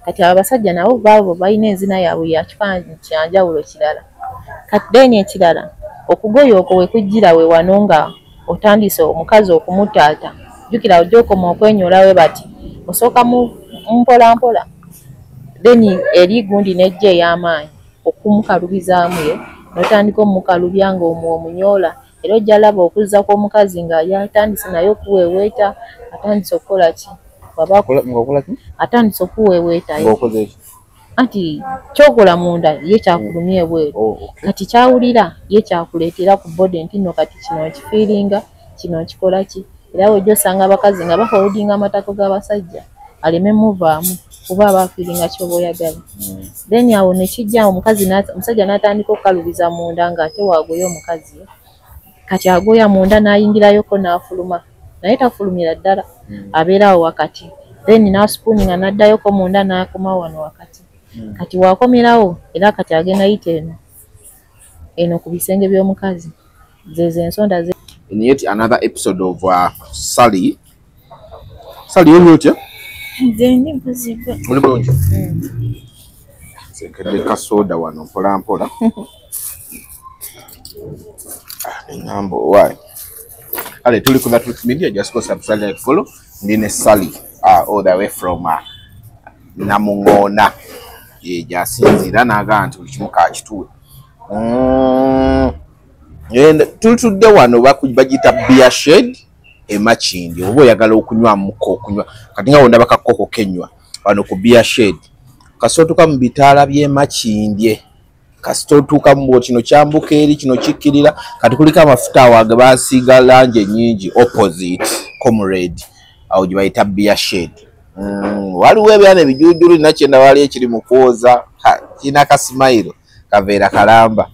Kati abasajja nabo baabo balina enzina yaabwe ya kifaananyi kyanjawulo kirala. Kati deni ekirala okugoya okwo we kujjira we wano nga otandise omukazi okumutaata. Jjukira ojja okoma okwenyola we bati osooka mu mpola mpola. Deni eri gundi nejja ey'amaanyi okumukalubizaamu ye n'otandika omukalubya ng'omunyoola. Era ojja laba okuzza kw'omukazi nga yatandise naye okuweeweeta atandise okukola ki? Atandise okuweeweeta anti kyokola munda ye kyakulumya ebweru. Kati kyawulira ye kyakuleetera ku body nti nno kati kino kifiiringa kino kikola ki? Era ojja osanga abakazi nga baholdinga amatako g'abasajja aleme muvaamu kuba abafiiringa ky'oba oyagala. Then awo ne kijja omusajja n'atandika okukalubiza munda ng'ate waagoya omukazi. Kati agoya munda n'ayingirayoko n'afuluma naye tafulumira ddala abeera awo wakati. Then n'asupuuninga n'addayoko munda n'akoma wano wakati. Kati waakomerawo era kati agenda yita eno ku bisenge by'omukazi zezo ensonda ze. In yet another episode of Sally. Sally, you're here? Ndi mpuzibe. Uli bulungi? Sekede kasoda wano mpola mpola. Ngambo why? Ale tuli ku Truth Media, just go subscribe like follow. Ndine Sally all the way from Namungona. Ye jasinzira naga nti ulikimuka kituwe. Tulitudde wano bagita beer shed Makindye. Oba oyagala okunywa muko okunywa kati nga wonda bakakoko kenywa wano ku beer shed. Kasootuka mu bitaala by'e Makindye. Kasootuka mu kino kyambuka eri kino kikkirira kati kuliko amafuta awo ge basiiga langi nnyingi opposite Comrade awo gye bayita beer shed. Waliwo ebyana ebijuujulu nakyenda wali ekiri mu kwoza kina kasimayiro kaveera kalamba.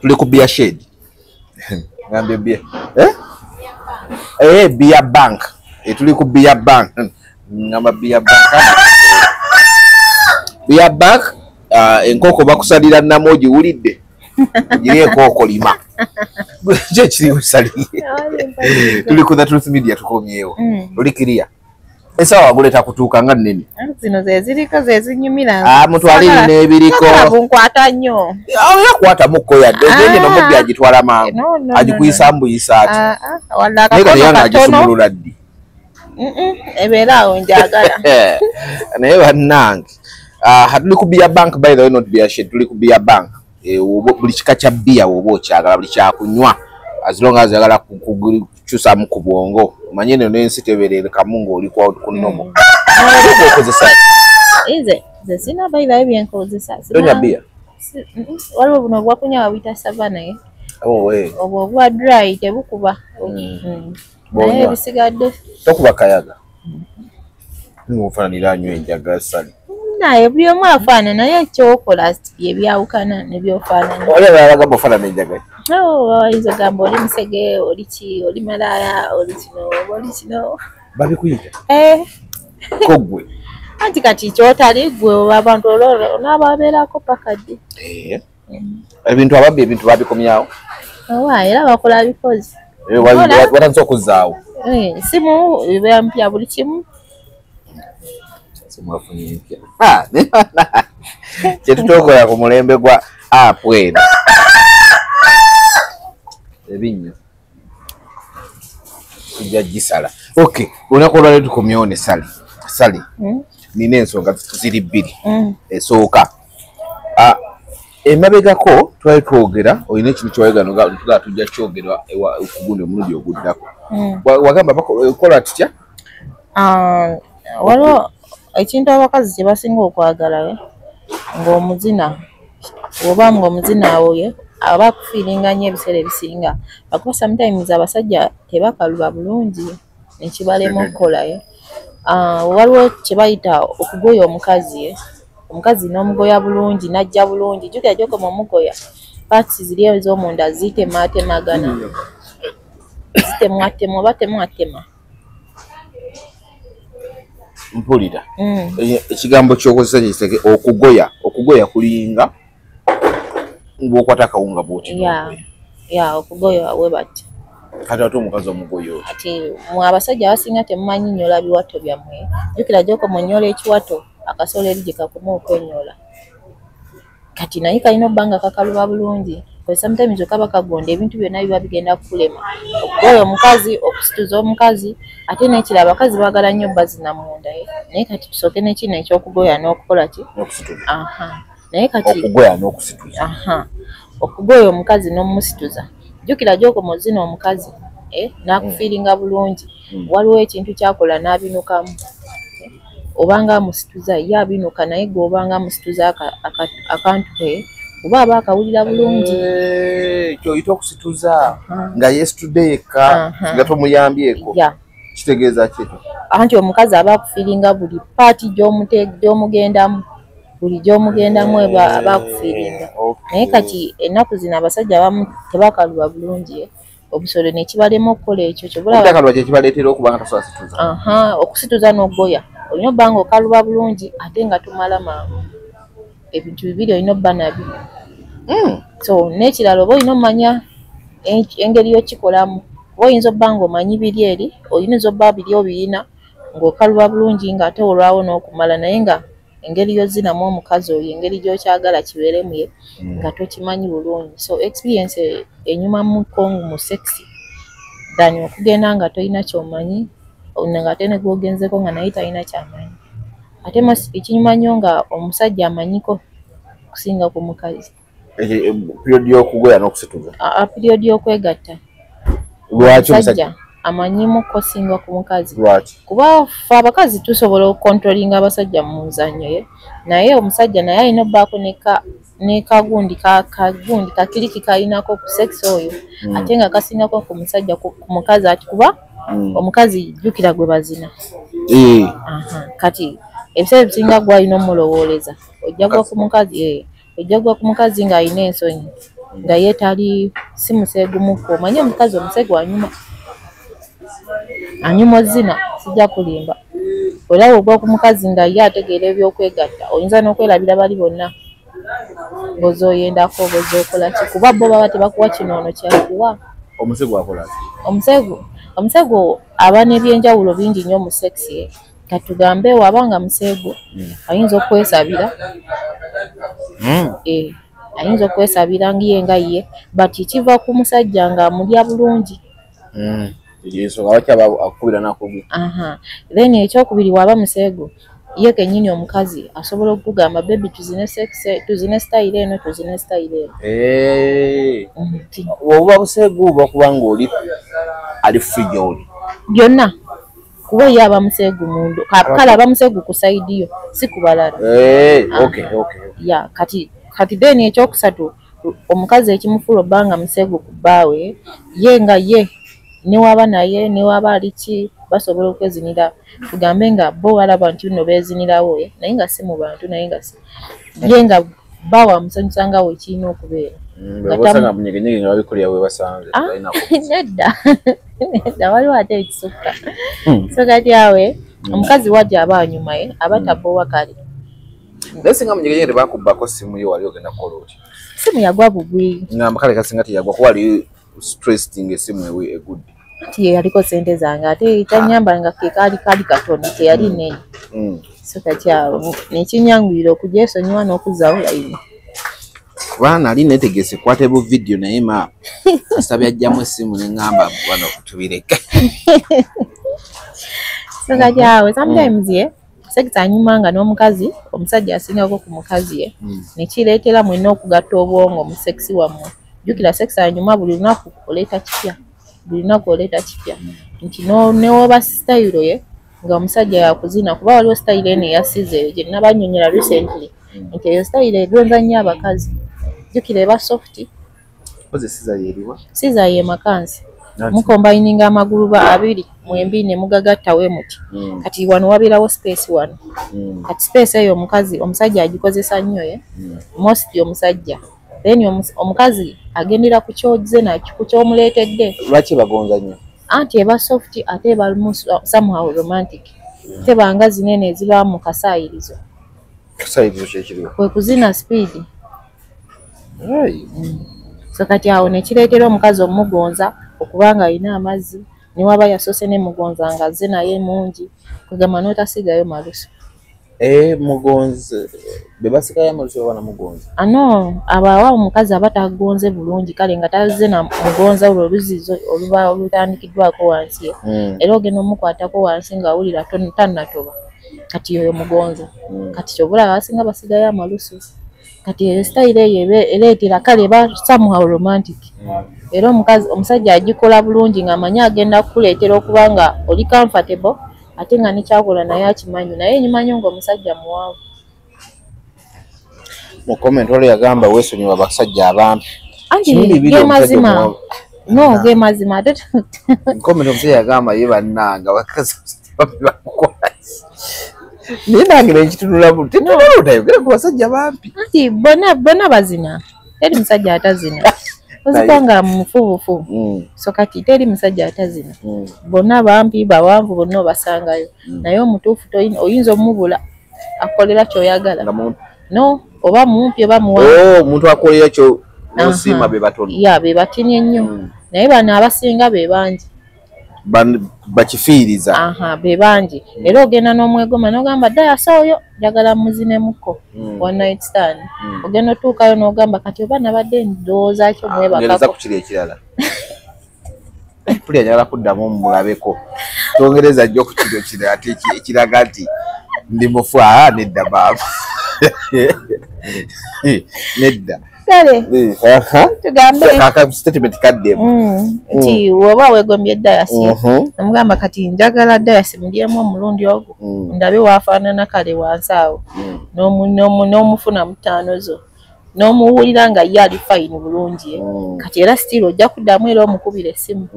Tuli ku beer shed. Ngambe beer. Beer bank. Tuli ku beer bank. Ngamba beer bank. Beer bank enkoko bakusalira namoji wulidde. Giri enkoko lima. Je kiri usaliye. Tuli ku Truth Media tukomyewo. Tuli kiria. Esa waguleta kutuuka nga nnene. Zino ze ziriko ze zinyumira. Mutwalire n'ebiriko. Bunkwata nnyo. Yakwata mukko yadde nje nomubbi agitwala mangu. Agikuyisambuyiisa ati. Walla katono. Ebeera awo njagala. Naye bannange. Tuli ku beer bank by the way not beer shed. Tuli ku beer bank. Buli kika kya beer woba okyagala buli kyakunywa. As long as yagala kukyusa mu ku bwongo. Manye neno ensi teberere kamungo oli kwa kunomo. Okozesa. Ze sina baila ebyenkozesa. Donya beer. Waliwo buno bwakunya wabita savana ye. Obwo bwa dry tebukuba. Naye bisigadde. Tokuba kayaga. N'ofananira anyo enjaga Sally. Naye byomu afaana naye ekyokola ebyawukana nebyofaanana. Oli abagamba ofaanana enjaga. Izo gambo oli musege oli ki oli malaya oli kino. Babikuyita? Kogwe. Anti kati kyotali gwe abantu olwo n'ababeerako pakadde. Ebintu ababbi ebintu babikomyawo. Era bakola bikozi. Watanze okuzaawo. Simu ebeera mpya buli kimu. Simu afunye mpya. Kyetutokola ku mulembe gwa apwera. Ebinyo. Kujja gisala. Okay, olunaku olwaleero tukomyewo ne Sally. Nina ensonga ziri bbiri. Esooka. Emabegako twali twogera olina ekintu ky'oyagala nga tujja kyogerwa okugundi omulundi oguddako. Wagamba bakola tutya? Waliwo ekintu abakazi kye basinga okwagala ng'omuzina oba ng'omuzina awo ye aba akufiiringa nnyo ebiseera ebisinga. Bakuba sometimes abasajja tebakaluba bulungi nekibalema okukola waliwo kye bayita okugoya omukazi omukazi n'omugoya bulungi n'ajja bulungi jjukira gy'okoma omugoya parts ziri ez'omunda ziteematemagana zitemwatema oba temwatema. Mpulira ekigambo ky'okozesa kyekiseke okugoya kulinga ng'okwata akawunga bw'oti. Okugoya we bati kati ate omukazi omugoyo ati mu abasajja abasinga temumanyi nnyola biwato byammwe jjukira gy'oko munyola ekiwato akasoolo eri gye kakoma okwenyola kati naye kalina obba nga kakaluba bulungi sometimes okaba kagonda ebintu byonna biba bigenda kukulema okugoya omukazi okusituza omukazi ate n'ekira abakazi baagala nnyo bazina munda naye kati tusooke n'ekino ekyokugoya n'okukola ki naye kati okugoya n'okusituza okugoya omukazi n'omusituza jjukira gy'oko muzina omukazi n'akufiiringa bulungi waliwo ekintu kyakola n'abinukamu obanga amusituza ye abinuka naye gweobanga amusituza akantu ke oba aba akawulira bulungi kyoyita okusituza nga yeesitudde yekka nga tomuyambyeko kitegeeza kyekyo anti omukazi aba akufiiringa buli paati gy'omugendamu buli gy'omugendamu aba akufiiringa naye kati ennaku zino abasajja abamu tebakaluba bulungi obusolo ne kibalema okukola ekyo kyobulakalwa kye kibaleetera okuba nga tasobola situza okusituza n'ogoya olina obba nga okaluba bulungi ate nga tomala mangu ebintu bibiri olina obba nabyo so n'ekirala oba olina omanya engeri yokikolamu oba oyinza obba nga omanyi biri eri oyinza obba biri obiyina ng'okaluba bulungi ng'ate olwawo n'okumala naye nga engeri yozinamu omukazi oyo engeri gy'okyagala kibeeremu ye nga tokimanyi bulungi so experience enyuma mu kongu mu sexy dani okugenda nga tolina kyomanyi nga ate ne gw'ogenzeko nga naye talina kyamanyi ate ekinyuma nnyo nga omusajja amanyiko okusinga ku mukazi periodi y'okugoya n'okusituza periodi y'okwegatta lwaki omusajja amanyimuko okusinga ku mukazi lwaki kuba ffe abakazi tusobola okukontrolinga abasajja mu nzannyo ye naye omusajja naye alina obbaako n'ekagundi kakiriki kalinako ku sex oyo ate nga kasingako ku musajja ku mukazi ati kuba omukazi jjukira gwe bazina kati ebiseera ebisinga gwalina omulowooleza ojjagwa ku mukazi ojjagwa ku mukazi ng'alina ensonyi nga ye tali si museegumuko omanye omukazi omusego anyuma ozina sijja kulimba olaba ogwa ku mukazi nga ye ategeera ebyokwegatta oyinza n'okwerabira bali bonna bozooyendako bozookolaki kuba bo baba tebakuwa kinoono kyakuwa omusego akola omusego aba n'ebyenjawulo bingi nnyo mu sexy katugambe wabanga musego ayinza okwesabira ayinza okwesabira nga ye but kiva ku musajja nga amulya bulungi then ekyokubiri waba musego ye kennyini omukazi asobola okugamba baby tuzine style eno tuzine style eno obuba busego oba kubanga oli ali free gy'oli byonna kuba ye aba musegu mundu kale aba musegu ku saidi yo si ku balala kati then ekyokusatu omukazi ekimufuula obbanga musegu ku bbaawe ye nga ye newaba naye newaba aliki basobola okwezinira tugambe nga bo balaba nti nno beezinirawo naye nga si mu bantu naye nga si ye nga bawa musanyusa nga wekiina okubeera nedda waliwo ate ekisukka so kati awe omukazi wajja aba anyuma ye aba tabowa kale nasinga munyegenye tebakubbako simu yo wali ogenda kukola oti simu yagwa bugwi ngamba kale kasinga teyagwa kuba wali stressed ng'essimu egudde ati ye yaliko sente zange ate tanyamba nga kekaali katono teyali nene so kati awo nekinyanguyira okugyesonyiwa n'okuzaawo layini kuba nali neetegese kwate bu vidiyo naye ma asabye ajjamu essimu neŋŋamba wano tubireke so kati awo sometimes ye sekita anyuma nga n'omukazi omusajja asingako ku mukazi ye nekireetera mwenna okugatta obwongo mu sekisi wammwe jjukira sekisi anyuma buli lunaku oleeta kipya nti newoba sitayiro ye nga omusajja yakuzina kuba waliwo sitayiro eno eyasize gye nabanyonyera recently nti eyo sitayiro egonza nnyo abakazi jjukira eba soft siza ye makansi mukombayininga amagulu abiri mwembi ne mugagatta we muti kati wano wabeerawo space wano kati space eyo omusajja agikozesa nnyo ye most omusajja then omukazi agendera ku kyoze nakyo ku kyomuleetedde lwaki bagonza nnyo anti eba soft ate eba somehow romantic tebanga zinene eziba mu kasaayirizo kyekiriwo kwe kuzina speed so kati awo nekireetera omukazi omugonza okubanga alina amazzi niwaba yasoose ne mugonza nga azze naye mungi kugamba n'otasigayo malusu. Mugonzi be basigayo malusu oba na mugonzi? Ano abawa omukazi aba tagonze bulungi kale nga tazze na mugonza oluzizo oluba olutandikiddwako wansi era ogenda omukwatako wansi ng'awulira tannatoba kati oyo mugonza. Kati kyobula abasinga basigayo amalusu. Kati style eyo ereetera kale eba somehow romantic. Era omusajja agikola bulungi ng'amanyi agenda kukuleetera okuba nga oli comfortable ate nga nekyakola naye akimanyi naye nyimanyi ng'omusajja muwanvu. Mu comment ole yagamba weesonyiwa abasajja abampi. Anti ge mazima. No ge mazima ate. Comment omusajja yagamba ye bannanga bakazi bakukola. Naye nange nekitunula buti tayogera ku basajja bampi. Anti bona bazina eri musajja atazina. Ozikanga mufubufu. So kati teri musajja atazina. Bonna bampi bawanvu bonna basangayo. Naye omutuufu oyinza omubula akolera kyoyagala. No oba mumpi oba muwanvu. Omuntu akolera kyo nosima be batono. Ya be batini ennyo. Naye bano abasinga be bangi. Bakifiiriza. Be bangi. Era ogenda n'omwegoma n'ogamba ddala oyo njagala muzinemuko one night stand. Ogenda otuukayo n'ogamba kati oba nabadde ndowooza kyo mwebakako. Ngereza ku kiri ekirala. Puli ajagala kuddamu mulabeko. Tongereza nnyo ku kiri ekirala ate ekiraga nti ndi mufu nedda baaba. Nedda. Kale. Tugambe. Kaka statement kaddemu. Nti woba weegombye dayasi. Namugamba kati njagala dayasi mulyemu omulundi ogwo. Ndabe waafaanana kale wansi awo. N'omufuna mu ttaano zo. N'omuwulira nga ye ali fayini bulungi. Kati era still ojja kuddamu era omukubira essimu.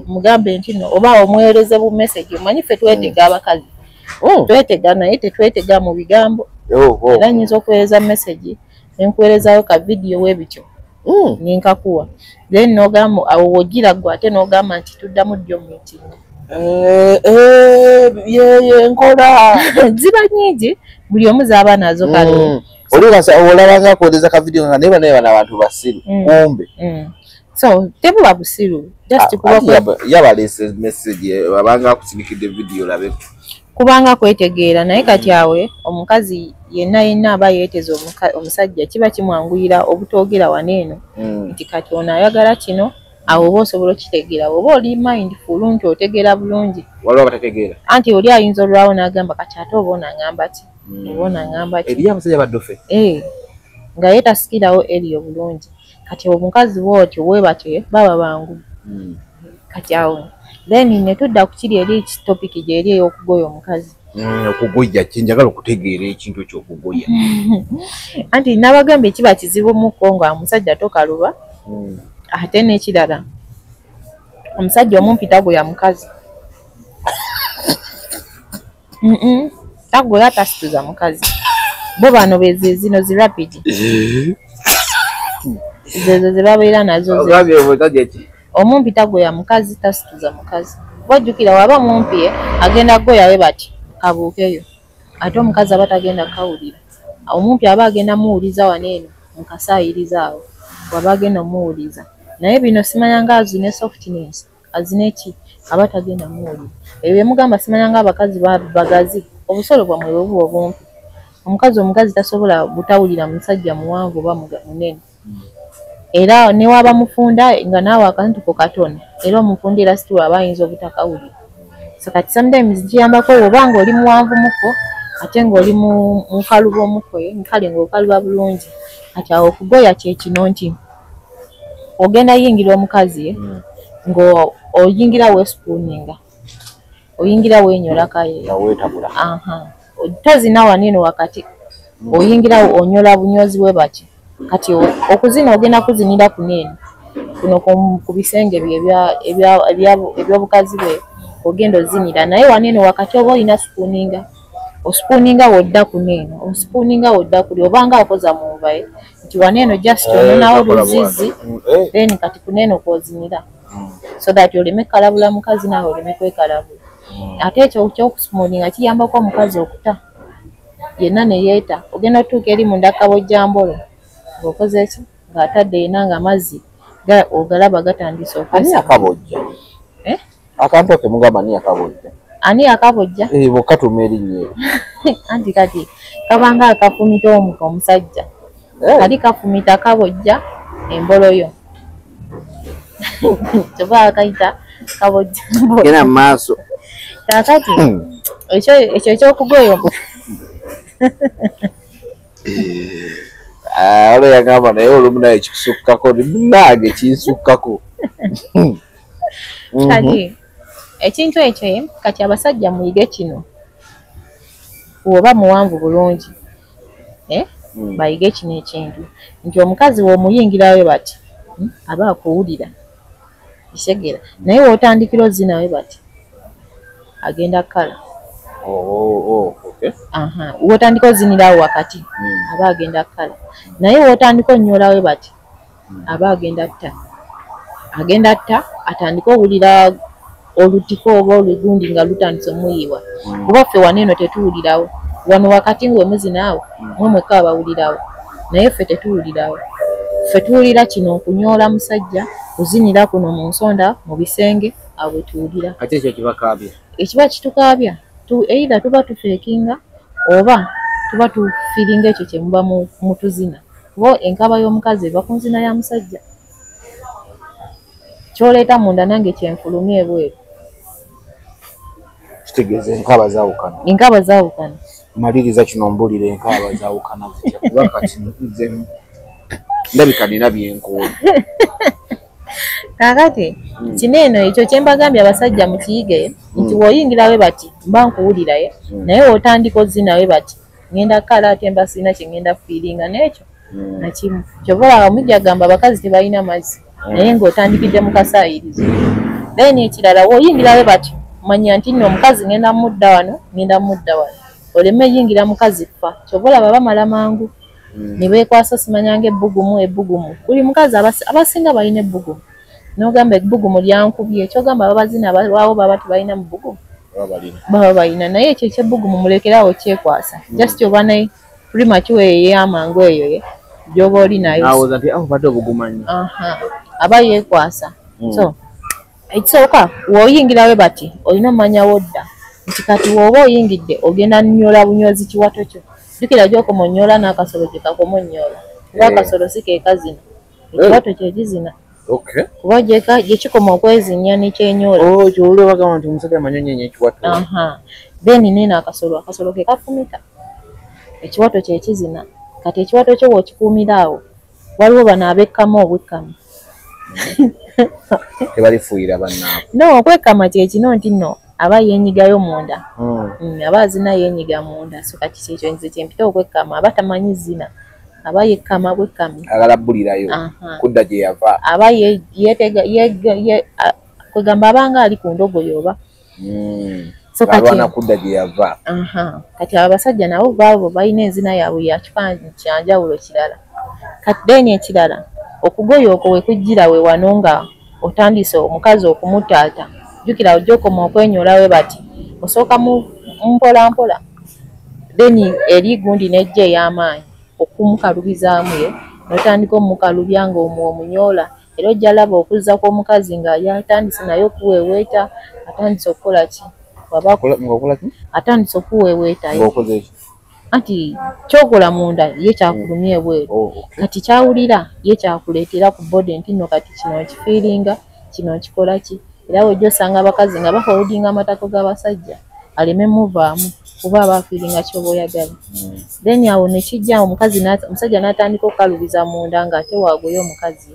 Mugambe nti no oba omweereze bu message omanyi ffe twetega abakazi. Twetega naye tetwetega mu bigambo. Era nnyinza okuweereza message nenkuweerezayo ka video webityo. Ninkakuwa. Then n'ogamba awo wogira gwe ate n'ogamba nti tuddamu ddyo meeting. Nkola. Ziba nnyingi buli omu z'aba nazo kale. Olabanga akooleza ka video nga naye bana abantu basiru. Kumbe. So tebuba busiru. Just kuba yabaleese message abanga akusindikidde video labeko. Kubanga kwetegeera naye kati awe omukazi yenna aba yeeteza omusajja kiba kimwanguyira obutoogera waneeno nti kati ono ayagala kino awo oba osobola okitegeera oba oli mindful nti otegeera bulungi waliwo batategeera anti oli ayinza olwawo n'agamba kati ate oba onaŋŋamba ki oba onaŋŋamba ki eri abasajja baddofe nga yeetasikirawo eriyo bulungi kati omukazi bw'otyo bwe batyo baba bangu kati awo then ne tudda ku kiri eri topic gye eri ey'okugoya omukazi okugoya kinjagala okutegeera ekintu ekyokugoya anti n'abagamba ekiba kizibu muko nga omusajja tokaluba ate n'ekirala omusajja omumpi tagoya mukazi tagoya tasituza mukazi bo bano bezino zi rapid zezo ze babeera nazo omumpi tagoya mukazi tasituza mukazi bwajjukira waba mumpi agenda kugoya we bati kabuukeyo ate omukazi aba tagenda kawulira omumpi aba agenda muwuliza waneeno mukasaayiriza awo waba agenda muwuliza naye bino simanyanga azine softness azine ki aba tagenda muwulira ebyo mugamba simanyanga abakazi bagazi obusolo bwamwe bwe buba obumpi omukazi tasobola butawulira musajja muwanvu oba munene era ne waba mufunda nga naawe akantu ko katono era omufundira situ aba ayinza obutakawulira so kati sometimes kiyambako obanga oli muwanvu muko ate ng'oli mukaluba omutwe nkale ng'okaluba bulungi kati awo okugoya kye kino nti ogenda yingira omukazi ng'oyingira weesipooninga oyingira weenyola kaye tozina waneeno wakati oyingira onyola bunyozi bwe bati kati okuzina ogenda kuzinira kuneeno kuno ku bisenge ebyobukazi bwe ogenda ozinira naye waneeno wakati oba olina spooninga osipooninga wodda kuneeno osipooninga wodda kuli obanga akoza mu nvaye nti waneeno just ononawo luzizi then kati kuneeno kwozinira so that oleme kalabula mukazi naawe oleme kwekalabula ate ekyo kyokusipooninga kiyambako omukazi okuta yenna ne yeeta ogenda otuuka eri mu ndakabojjambolo ng'okoze ki ng'atadde yenna nga amazzi ogalaba gatandise okwesa akabojja akantu ke mugamba ni akabojja ani akabojja bokka tuma erinnya anti kati kabanga akafumita omusajja kali kafumita kabojja emboloyo kyova akayita kabojja gena maaso kakati ekyo ekyokugoyo alo yagamba naye olumu naye kikusukkako munange kinsukkako kati ekintu ekyo kati abasajja muyige kino oba muwanvu bulungi bayige kino ekintu nti omukazi w'omuyingirawe bati aba akuwulira kisegera naye w'otandikira ozinawe bati agenda kala w'otandika ozinirawo wakati aba agenda kala naye w'otandika onnyolawe bati aba agenda tta atandika owulira olutiko oba olugundi nga lutandise omuyiwa kuba ffe wano eno tetuwulirawo wano wakati ng'omuzinaawo mwe mwekka abawulirawo naye ffe tetuwulirawo ffe tuwulira kino okunyoola musajja kuzinira kuno mu nsonda mu bisenge awe tuwulira ate ekyo kibakaabya ekiba kitukaabya either tuba tufeekinga oba tuba tufiringa ekyo kye muba mutuzina kuba enkaba y'omukazi eva ku nzina ya musajja kyoleeta munda nange kyenfulumya ebweru kitegeeza enkaba zaawukana maliriza kino mbulira enkaba zaawukana zitya kuba kati nze ndabika nina byenkola kakati kino eno ekyo kyembagambye abasajja mukiyige nti w'oyingirawe bati mba nkuwuliraye naye w'otandika ozinawe bati ngenda kala ate mba sirina kye ngenda fiiringa n'ekyo nakimu kyova olaba omujja agamba abakazi tebalina mazzi naye ng'otandikidde mu kasaayirizo then ekirala w'oyingirawe bati manya nti nno omukazi ngenda mudda wano oleme yingira mukazi ffa kyova olaba bamala mangu ne beekwasa simanyanga ebbugumu buli mukazi abasinga balina ebbugumu n'ogamba ebbugumu lyankubye ekyogamba babazina balwawo baba tebalina mu bbugumu baba balina naye ekyo ekyebbugumu mulekerawo kyekwasa just oba naye premature ey'amangu eyo gy'oba oli nayo aba yeekwasa so ekisooka w'oyingirawe bati olina omanyawo dda nti kati w'oba oyingidde ogenda nnyola bunyozi kiwato kyo jjukira gy'okoma onnyola n'akasolo kye kakoma onnyola kuba akasolo si keekazina ekiwato kye kizina kuba gye kikoma okwezinnya nekyenyola kyolule bagamba nti omusajja amanyonyenye ekiwato then neno akasolo ke kafumita ekiwato kye kizina kati ekiwato kyo bw'okikuumira awo waliwo bano abekkama obwekkama tebalifuuyira bannaabwe no okwekkama kye kino nti nno aba yeenyigayo munda aba azina yeenyiga munda so kati kyekyo nze kyempita okwekkama aba tamanyi zina aba yekkama bwekkami agalabbulirayo kudda gye yava aba kwegamba abanga ali ku ndogoyo oba so alwana kudda gye yava kati abasajja nabo baabo balina enzina yaabwe yakifaananyi kyanjawulo kirala kati then ekirala okugoya okwo we kujjira we wano nga otandise omukazi okumutaata jjukira ojja okoma okwenyolawe bati osooka mu mpolampola then eri gundi nejja ey'amaanyi okumukalubizaamu ye n'otandika omukalubya ng'omunyola era ojja laba okuzza kw'omukazi nga yatandise naye okuweeweeta atandise okukola ki atandise okuweeweeta anti kyokola munda ye kyakulumya ebweru kati kyawulira ye kyakuleetera ku body nti nno kati kino okifiiringa kino okikola ki era wejja osanga abakazi nga baholdinga amatako g'abasajja aleme muvaamu kuba abafiiringa kyoba oyagala then awo nekijja omusajja n'atandika okukalubiza munda ng'ate waagoya omukazi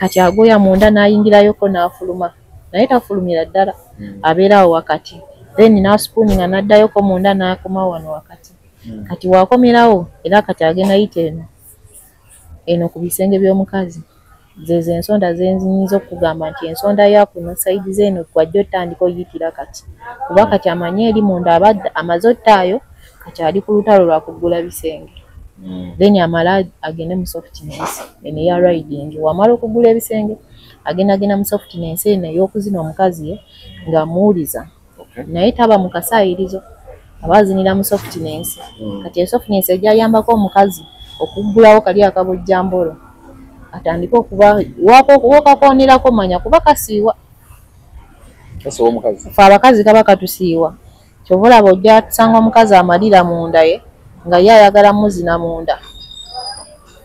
kati agoya munda n'ayingirayoko n'afuluma naye tafulumira ddala abeerawo wakati then n'asupuuninga n'addayoko munda n'akoma wano wakati kati waakomerawo era kati agenda yita eno ku bisenge by'omukazi zezo ensonda zenziyinza okugamba nti ensonda yakuno sayidi zeeno gwajja otandika oyitira kati kuba kati amanye eri munda abadde amaze ottaayo kati ali ku lutalo lwa kuggula bisenge then amala agende mu softness eno eya riding wamala okuggula ebisenge agenda mu softness eno ey'okuzina omukazi ye ng'amuwuliza naye taba mu kasaayirizo abazinira mu softness kati esoftness ejja ayambako omukazi okuggulawo kali akabojjambolo atandika okuba wakakonirako manya kuba kasiiwa. Kasa omukazi. Fa abakazi kaba katusiiwa. Kyovula bojja tusanga omukazi amalira munda ye nga ye ayagala muzina munda.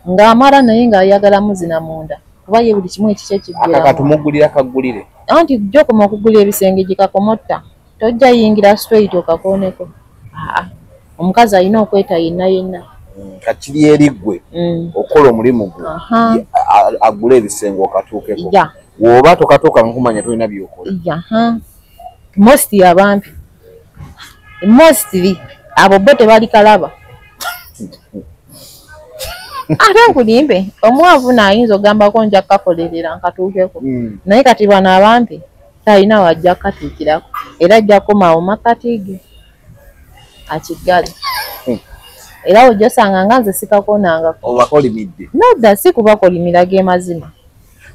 Nga amara naye nga ayagala muzina munda. Kuba ye buli kimu ekikye kiggwera. Akatumugulira kagulire. Anti jjo koma okugula ebisenge gikakomotta. Tojja yingira straight okakoneko. Omukazi alina okweta yenna. Kachiri erigwe okola omulimu gwe agule ebisengo okatuukeko woba tokatuuka nkumanya tolina byokola mostly abampi abo bo tebali kalaba ate nkulimbe omwavu naayinza ogambako nja kukakolerera nkatuukeko naye kati bano abampi talina wajja kukatuukirako era ajja kukomaawo makati ge akiggale. Era ojja osanga nga nze sikakonanga obakolimidde nodda si kubakolimira ge mazima.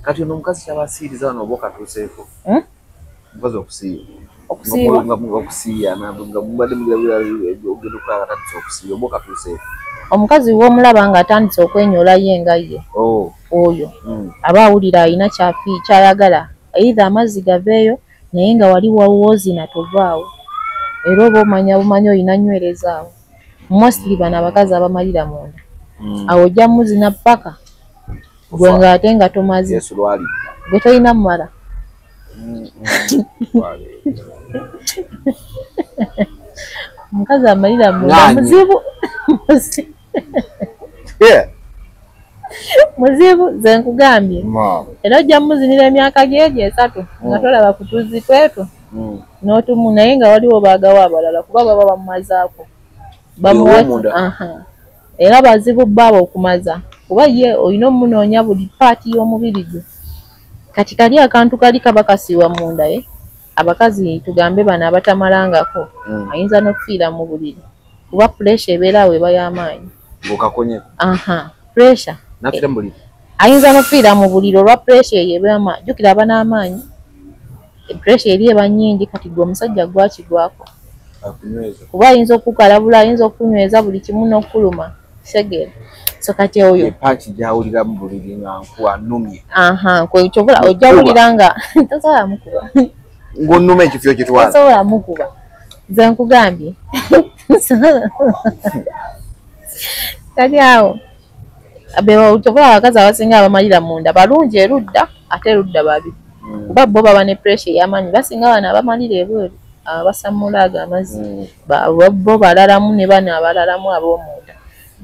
Kati ono omukazi kyabasiiriza wano oba okatuuseeko omukazi okusiiya nga mubadde ogenda okulaba atandise okusiiya oba okatuuseeko omukazi w'omulaba nga atandise okwenyola ye nga ye oyo aba awulira alina kyayagala either amazzi gaveeyo naye nga wali wawoozina tovaawo era oba omanya bumanyi olina nywerezaawo. Mostly bana abakazi abamalira munda awo ojja muzina paka gwe nga ate nga tomazi gwe tolina mumala. Omukazi amalira munda muzibu muzibu nze nkugambye era ojja muzinira emyaka gyegyo 3 nga tolaba kutuzi twetu n'otumu naye nga waliwo baagawo abalala kuba baba bamumazaako era bazibu baba okumaza kuba ye olina omunoonya buli paati y'omubiri gwe. Kati kali akantu kali kaba kasiiwa munda ye abakazi tugambe bano abatamalangako ayinza n'okufiira mu buliri kuba pressure ebeera awo eba y'amaanyi pressure ayinza n'okufiira mu buliri olwa pressure eyo eba y'amaanyi. Jjukira aba n'amaanyi pressure eri eba nnyingi kati gwe omusajja gwakigwako kuba ayinza okukalabula ayinza okunyweza buli kimu n'okuluma segera so kati oyo paki gyawulira mu buliri nga nkuanumye kwekyobula ojja wulira nga tosobola mukuba ng'onnuma ekifyo kitwala tosobola mukuba nze nkugambye kati awo tobola abakazi abasinga abamalira munda balungi erudda ate erudda babi kuba bo baba ne pressure y'amaanyi basinga bano abamalira ebweru abasamulaaga amazzi bo balalamu ne bano abalalamu ab'omunda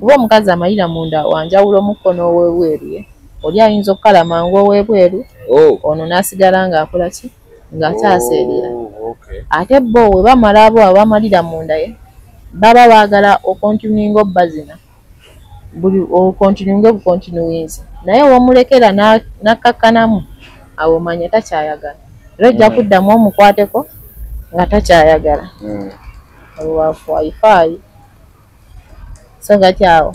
kuba omukazi amalira munda wanjawulo mukono ow'ebweru ye oli ayinza okukala mangu ow'ebweru ono n'asigala ng'akola ki ng'akyaseerera ate bo we bamala abo abamalira munda ye baba baagala okontinuinga obbazina buli okontinuinga bukontinuinzi naye w'omulekera n'akkakkanamu awo manya takyayagala era ojja kuddamu omukwateko nga takyayagala wifi so kati awo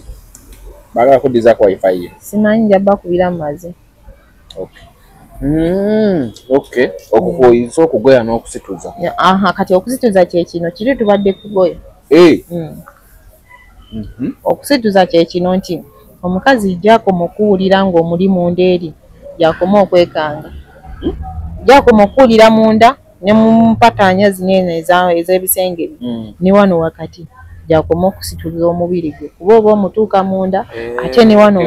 baagala kuddiza ku wifi ye simanyi njaba kubira mu mazi okukoyinza okugoya n'okusituza kati okusituza kyekino kiri tubadde kugoya okusituza kyekino nti omukazi gyakoma okuwulira ng'omuli munda eri gyakoma okwekanga gyakoma okuwulira munda ne mu mpataanya zinene ez'ebisenge ne wano wakati gyakoma okusituza omubiri gwe kuba oba omutuuka munda ate ne wano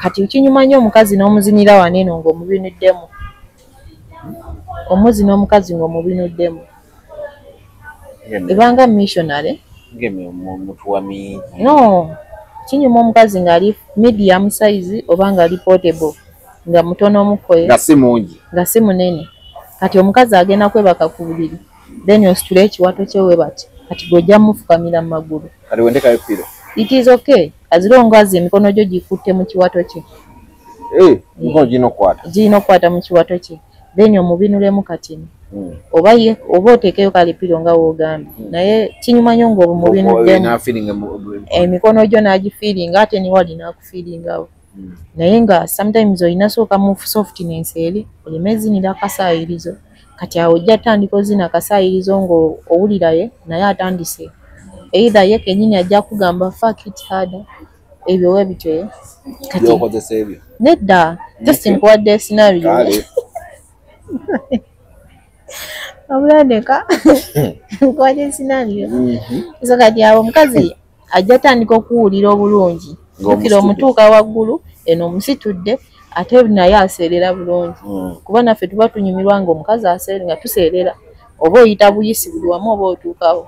kati kinyuma nnyo omukazi n'omuzinira waneeno ng'omubinuddemu omuzina omukazi ng'omubinuddemu ebanga missionary no kinyuma omukazi ng'ali medium size oba ng'ali portable nga mutono omukoye nga si munene kati omukazi agenda kwebaka ku buliri then ositula ekiwato kye we bati kati gojja mufukamira mu magulu it is okay as long as emikono gyo gikutte mu kiwato kye girina okukwata mu kiwato kye then omubinulemu katini oba oteekeyo kalipiro nga woogambye naye kinyuma nnyo ng'omubinudemu emikono gyo n'agifiiringa ate niwali n'akufiiringawo naye nga sometimes olina sooka mu softness eri oleme zinira akasaayirizo kati awo ojja tandika ozina akasaayirizo ng'owulira ye naye atandise either ye kennyini ajja kugamba fuck it harder ebyo we bityo kati byokozesa ebyo nedda just nkuwadde scenario abulandeka nkuwadde scenario so kati abo omukazi ajja tandika okuwulira obulungi jukira omutuuka waggulu eno omusitudde ate naye aseerera bulungi kuba naffe tuba tunyumirwa nga omukazi aseere nga tuseerera oba oyita buyisi buli wamu oba otuukawo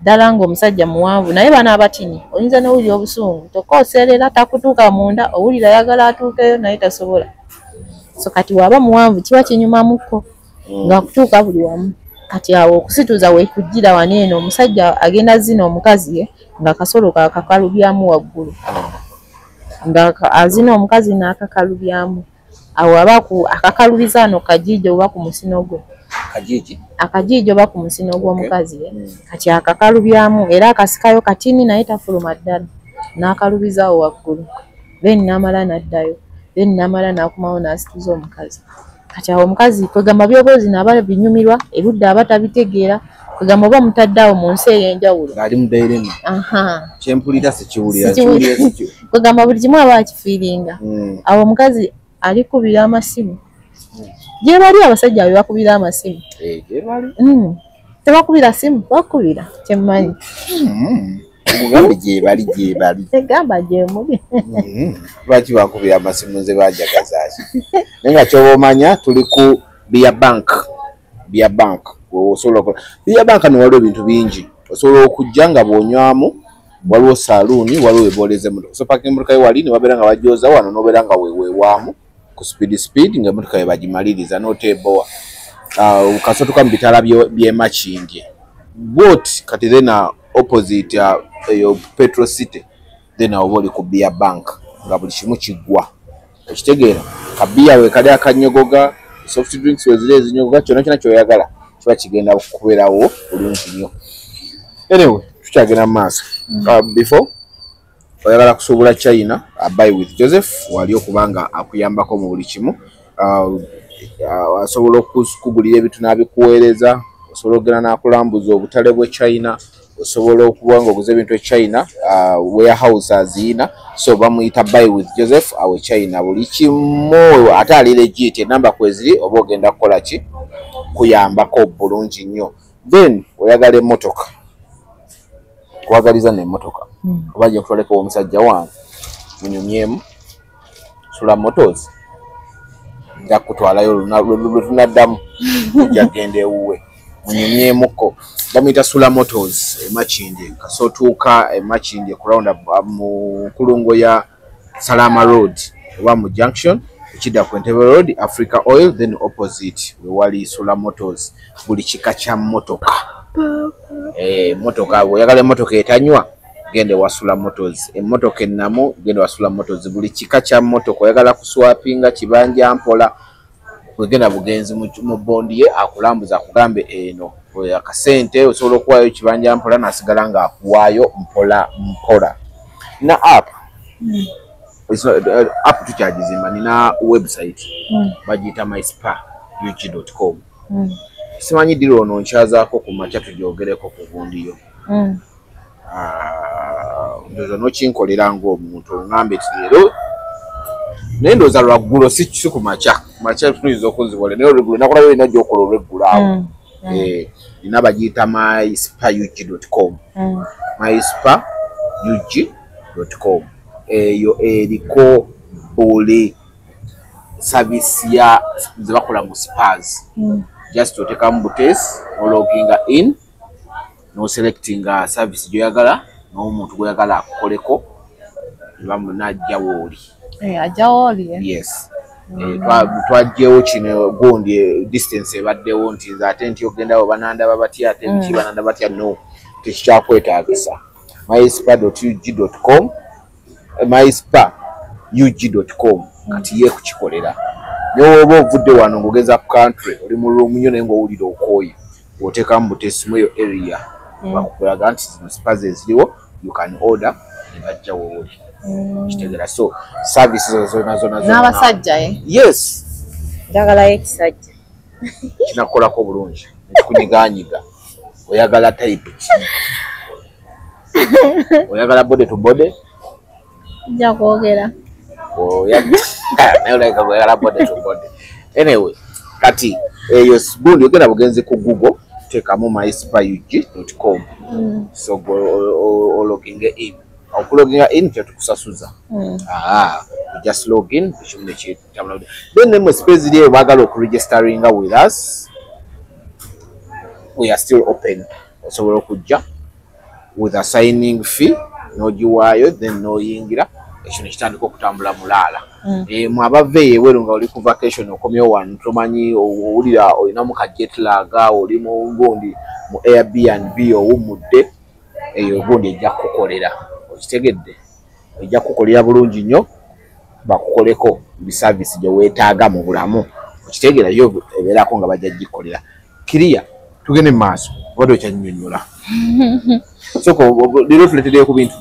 ddala ng'omusajja muwanvu naye bana abatini oyinza n'owulira obusungu tokka oseerera takutuuka munda owulira ayagala atuukeyo naye tasobola so kati waba muwanvu kiba kinyumamukko nga kutuuka buli wamu kati awo okusituza weekujjira wano eno omusajja agenda zina omukazi ye nga akasolo kaakakalubyamu waggulu nga azina omukazi n'akakalubyamu awo abaku akakalubiza ano kajiijo oba ku musino gwe akajiijo oba ku musino gw'omukazi ye kati akakalubyamu era akasikayo katini naye tafuluma ddala n'akalubizaawo waggulu then n'amala n'addayo then n'amala n'akumawo n'asituza omukazi kati awo omukazi kwegamba byoboozi naaba binyumirwa ebudde aba tabitegeera kwegamba oba mutaddeawo mu nsi ey'enjawulo ali mu dairemu kyempulira sikiwulira kwegamba buli kimu aba akifiiringa awo omukazi alikubira amasimu gye bali abasajja abe bakubira amasimu tebakubira simu bakubira kyemmanyi mugambi gyebali tegamba gyemuli lwaki bakubira amasimu ze bajagazaaki naye nga kyoba omanya tuli ku bia bank osobola okola bia bank ni waliwo ebintu bingi osobola okujja nga bw'onywamu waliwo saluuni waliwo webooleza emotoka so paka emotoka ye wali ne babeera nga bajooza wano n'obeera nga weweewaamu ku speed nga emotoka ye bagimaliriza n'oteebowa kasotuka mu bitaala by'emakindye bwoti kati then opposite eyo Petro City then oba oli ku bia bank nga buli kimu kiggwa okitegeera kabiya we kali akanyogoga soft drinks wezire ezinyogoga kyonna kyonna kyoyagala kiba kigenda kubeerawo bulungi nnyo anyway tukyagenda mu maaso before oyagala kusuubula China Buy with Joseph wali okubanga akuyambako mu buli kimu asobola okugulira ebintu n'abikuweereza osobola okugenda n'akulambuza obutale bwe China osobola okuba ng'oguza ebintu e China warehouse aziyina so bamuyita Buy with Joseph awe China buli kimu ate ali legit enamba kweziri oba ogenda kukola ki kuyambako bulungi nnyo then oyagala emmotoka kwagaliza n'emmotoka oba gye kutwaleko omusajja wange munyumyemu Sula Motors nja kutwalayo lwe tunaddamu jagenda ewuwe munyumyemuko bamuyita Sula Motors emakindye kasotuuka emakindye kurawunda mu kulungo ya Salama Road oba mu junction ekidda ku Entebbe Road Africa Oil then opposite wewali Sula Motors buli kika kya mmotoka motoka oyagala emmotoka etanywa gende wa Sula Motors emmotoka ennamu gende wa Sula Motors buli kika kya mmotoka oyagala kuswapinga kibanja mpola kwegenda bugenzi mu bondi ye akulambuza akugambe eno akasente osobola okuwaayo kibanja mpola nasigala nga akuwaayo mpola na app app tukyagizimba nina website bagiyita myspa.ug.com simanyi diro ono nkyazaako ku makya tugyogereko ku bundiyo ndoza nokinkolera ng'omuntu oŋŋambe ti leero naye ndowooza lwaggulo si ku makya tuyinza okunzibola naye olweggulo nakulaba olina gyokola olweggulo awo nina bagiyita myspa.ug.com myspa.ug.com eyo eriko buli savisi ya ze bakola mu spas just otekamu butesi ologinga in no selectinga service gyoyagala n'omuntu gweyagala akukoleko najja wooli ajja wooli yes twajjewo kino gundi distance ebaddewo nti nze ate nti ogendawo banandaba batya ate nti banandaba batya no tekikyakwetaagisa myspa.ug.com myspa.ug.com kati ye kukikolera n'oba ovudde wano ng'ogeza ku country oli mu room nnyo naye ng'owulira okooye oteekamu butesi mu eyo area bakukulaga nti zino spas eziriwo you can order nebajja wooli kitegeera so services zona n'abasajja yes njagalayo ekisajja kinakukolako bulungi nekikunyiganyiga oyagala type oyagala body to body ja kwogera oh ya nayo like kwogera bode to bode anyway kati eyo gundi ogenda bugenze ku Google tekamu myspyug.com so go login in okuloginga in kyatukusasuza just log in kishumne chetu download then name space there bagala okuregistering with us we are still open osobola okujja with a signing fee nojiwayo then noyingira ekyo kitandika okutambula mulala mwabave wero nga oli ku vacation okomyo wanu tomanyi owulira olina mu ka jet lag oli mu ngondi mu Airbnb owumudde eyo gondi ejja kukolera okitegedde ejja kukolera bulungi nnyo bakukoleko bi service gye weetaaga mu bulamu okitegera yo ebeerako nga bajja gikolera kiriya tugende maaso wado kyannyonnyola soko lero tuletere ku bintu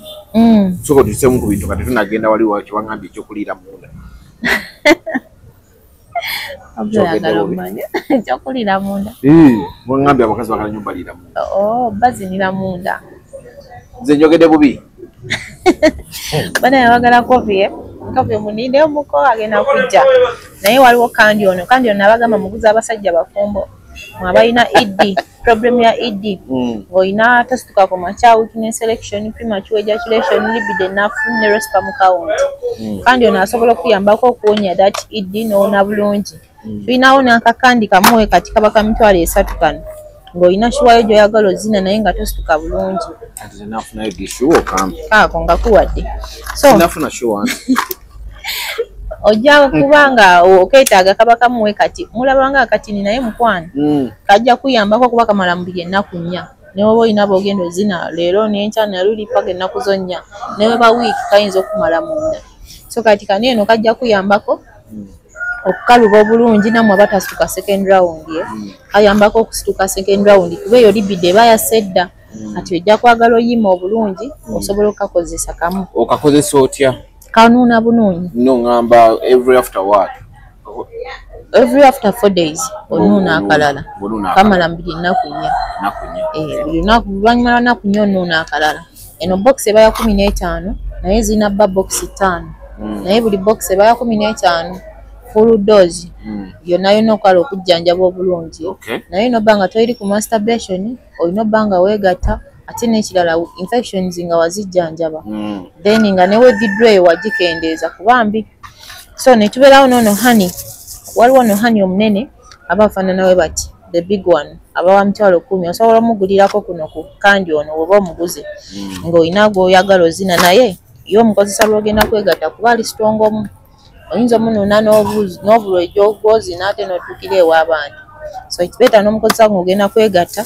soko tusemu ku bintu kati tunagenda wali wa kiwangambye ekyokulira munda ekyokulira munda mwangambye abakazi bakala nyumba lira munda bazinira munda nze njogedde bubi bana yawagala kofi muninde omuko agenda kujja naye waliwo kandi ono nabagamba muguzi abasajja bafumbo mwabalina ED problem ya ED ngoina tasituka ku macha weakness selection premature ejaculation libido enough ne sperm count kandi ono asobola okuyambako okuwonya that ED n'ona bulungi binaona akakandi kamuwe kati kabaka mitwalo 3 kano ngoina shuwayo gyoyagala ozina naye nga tosituka bulungi nafuna egishuwo kambi kako nga kuwadde so nafuna shuwa ojja kubanga oketaaga kabaka muwe kati mulabanga kati ni naye mukwana kajja kuyambako kuba kamala mbiri ennaku 4 ne woba olina bogendo zina leero n'enkya naluli paka ennaku zo 4 ne weba wiiki kayinza okumala munda so kati kano eno kajja kuyambako okukaluba obulungi namwe abatasituka second round kayambako okusituka second round kuba eyo libido eba yasedda kati ojja kwagala oyima obulungi osobola okukakozesa kamu okakozesa otya kanuuna bunungi no ngamba every after what every after 4 days onuuna akalala kamala mbiri ennaku 4 buli lunaku luvannyuma lwa nnaku 4 onuuna akalala eno box eba ya 15 naye zirina bba box 5 naye buli box eba ya 15 full dose yonna yonna okwala okujjanjaba obulungi naye nobba nga toyiri ku masturbation olina obba nga weegatta ate n'ekirala infections nga wazijjanjaba then nga ne wegidwa eyo wagikendeeza kuba mbi so ne tubeerawo noono hani waliwo no hani omunene aba afaanana we bati the big one aba wa mitwalo 10 osobola omugulirako kuno ku kandi ono oba omuguze ng'olina gw'oyagala ozina naye ye omukozesa lw'ogenda kwegatta kuba ali strong omu oyinza omunuuna n'obulwa egy'ogwozina ate n'otuukira ew'abandi so it's better n'omukozesa ng'ogenda kwegatta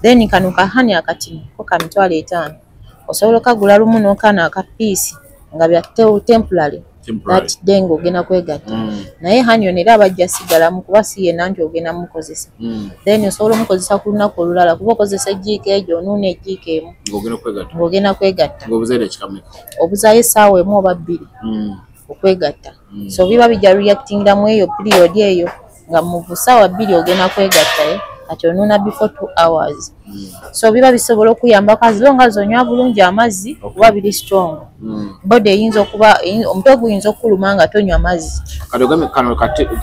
then kano kahani akatini ko ka mitwalo 5 osobola okagula lumu n'okaana akapiisi nga bya temporary that day ng'ogenda kwegatta naye hani ono era abajja sigalamu kuba si yenna nti ogenda mukozesa then osobola omukozesa ku lunaku olulala kuba okozesa ejjiika egyo onuuna ejjiika emu ng'ogenda kwegatta obuzaayo essaawa emu oba 2 okwegatta so biba bijja reactingiramu eyo period eyo nga mu busaawa 2 ogenda kwegatta kati onuuna before 2 hours so biba bisobola okuyambako as long as onywa bulungi amazzi kuba biri strong body eyinza okuba omutwe guyinza okuluma nga tonywa mazzi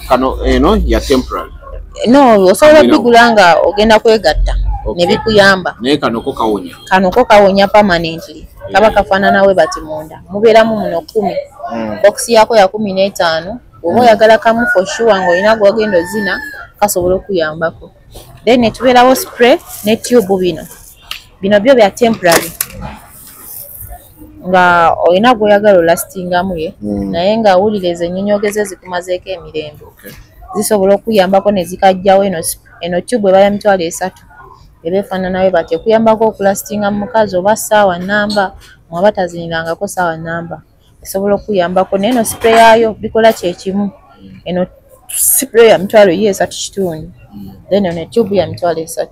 kano eno ya temporary no osobola bigula nga ogenda kwegatta ne bikuyamba naye kano ko kawonya permanently kaba kafaanana we bati munda mubeeramu muno 10 box yako ya 15 oba oyagala kamu for sure ng'olina gw'ogenda ozina kasobola okuyambako then netubeerawo spray ne tube bino byo bya temporary nga olina gw'oyagala olastingamu ye naye nga awuliriza ennyonyogezo zikumazeeko emirembe zisobola okuyambako ne zikajjawo eno tube eba ya mitwalo 3 eba efaanana we bati ekuyambako okulastinga mu mukazi oba ssaawa nnamba mwaba tazinirangako ssaawa nnamba esobola okuyambako naye eno spray yaayo bikola kyekimu eno spray ya mitwalo 3.5 then eno tube ya mitwalo 3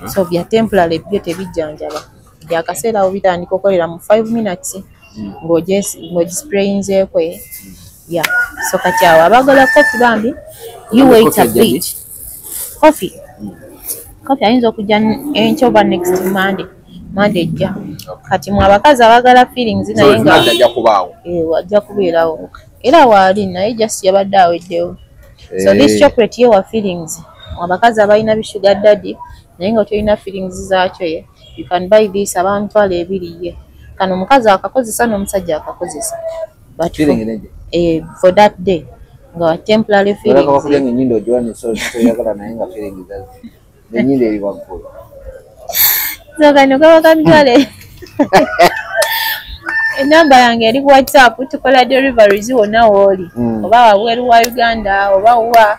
so bya temporary byo tebijjanjaba bya kaseera awo bitandika okolera mu 5 minutes ng'ogisprayinzeeko so kati awo abagala coffee bambi you wait a bit coffee ayinza okujja enkya oba next Monday ejja Kati mu abakazi abagala feelings naye nga ajja kubaawo. Wajja kubeerawo. Era waali naye just yabadde aweddewo. So this chocolate ye wa feelings. Mu abakazi abalina sugar daddy naye nga tolina feelings zaakyo ye. You can buy this abantu 200 ye. Kano omukazi akakozesa n'omusajja akakozesa. But for that day nga temporary feelings. Nga kulenga nyindo Joan so yagala naye nga feelings zaakyo. Nyindo eri waggulu. So kano kaba kantwale. Enamba yange eri ku WhatsApp tukola deliveries wonna woli. Oba wabweru wa Uganda oba wa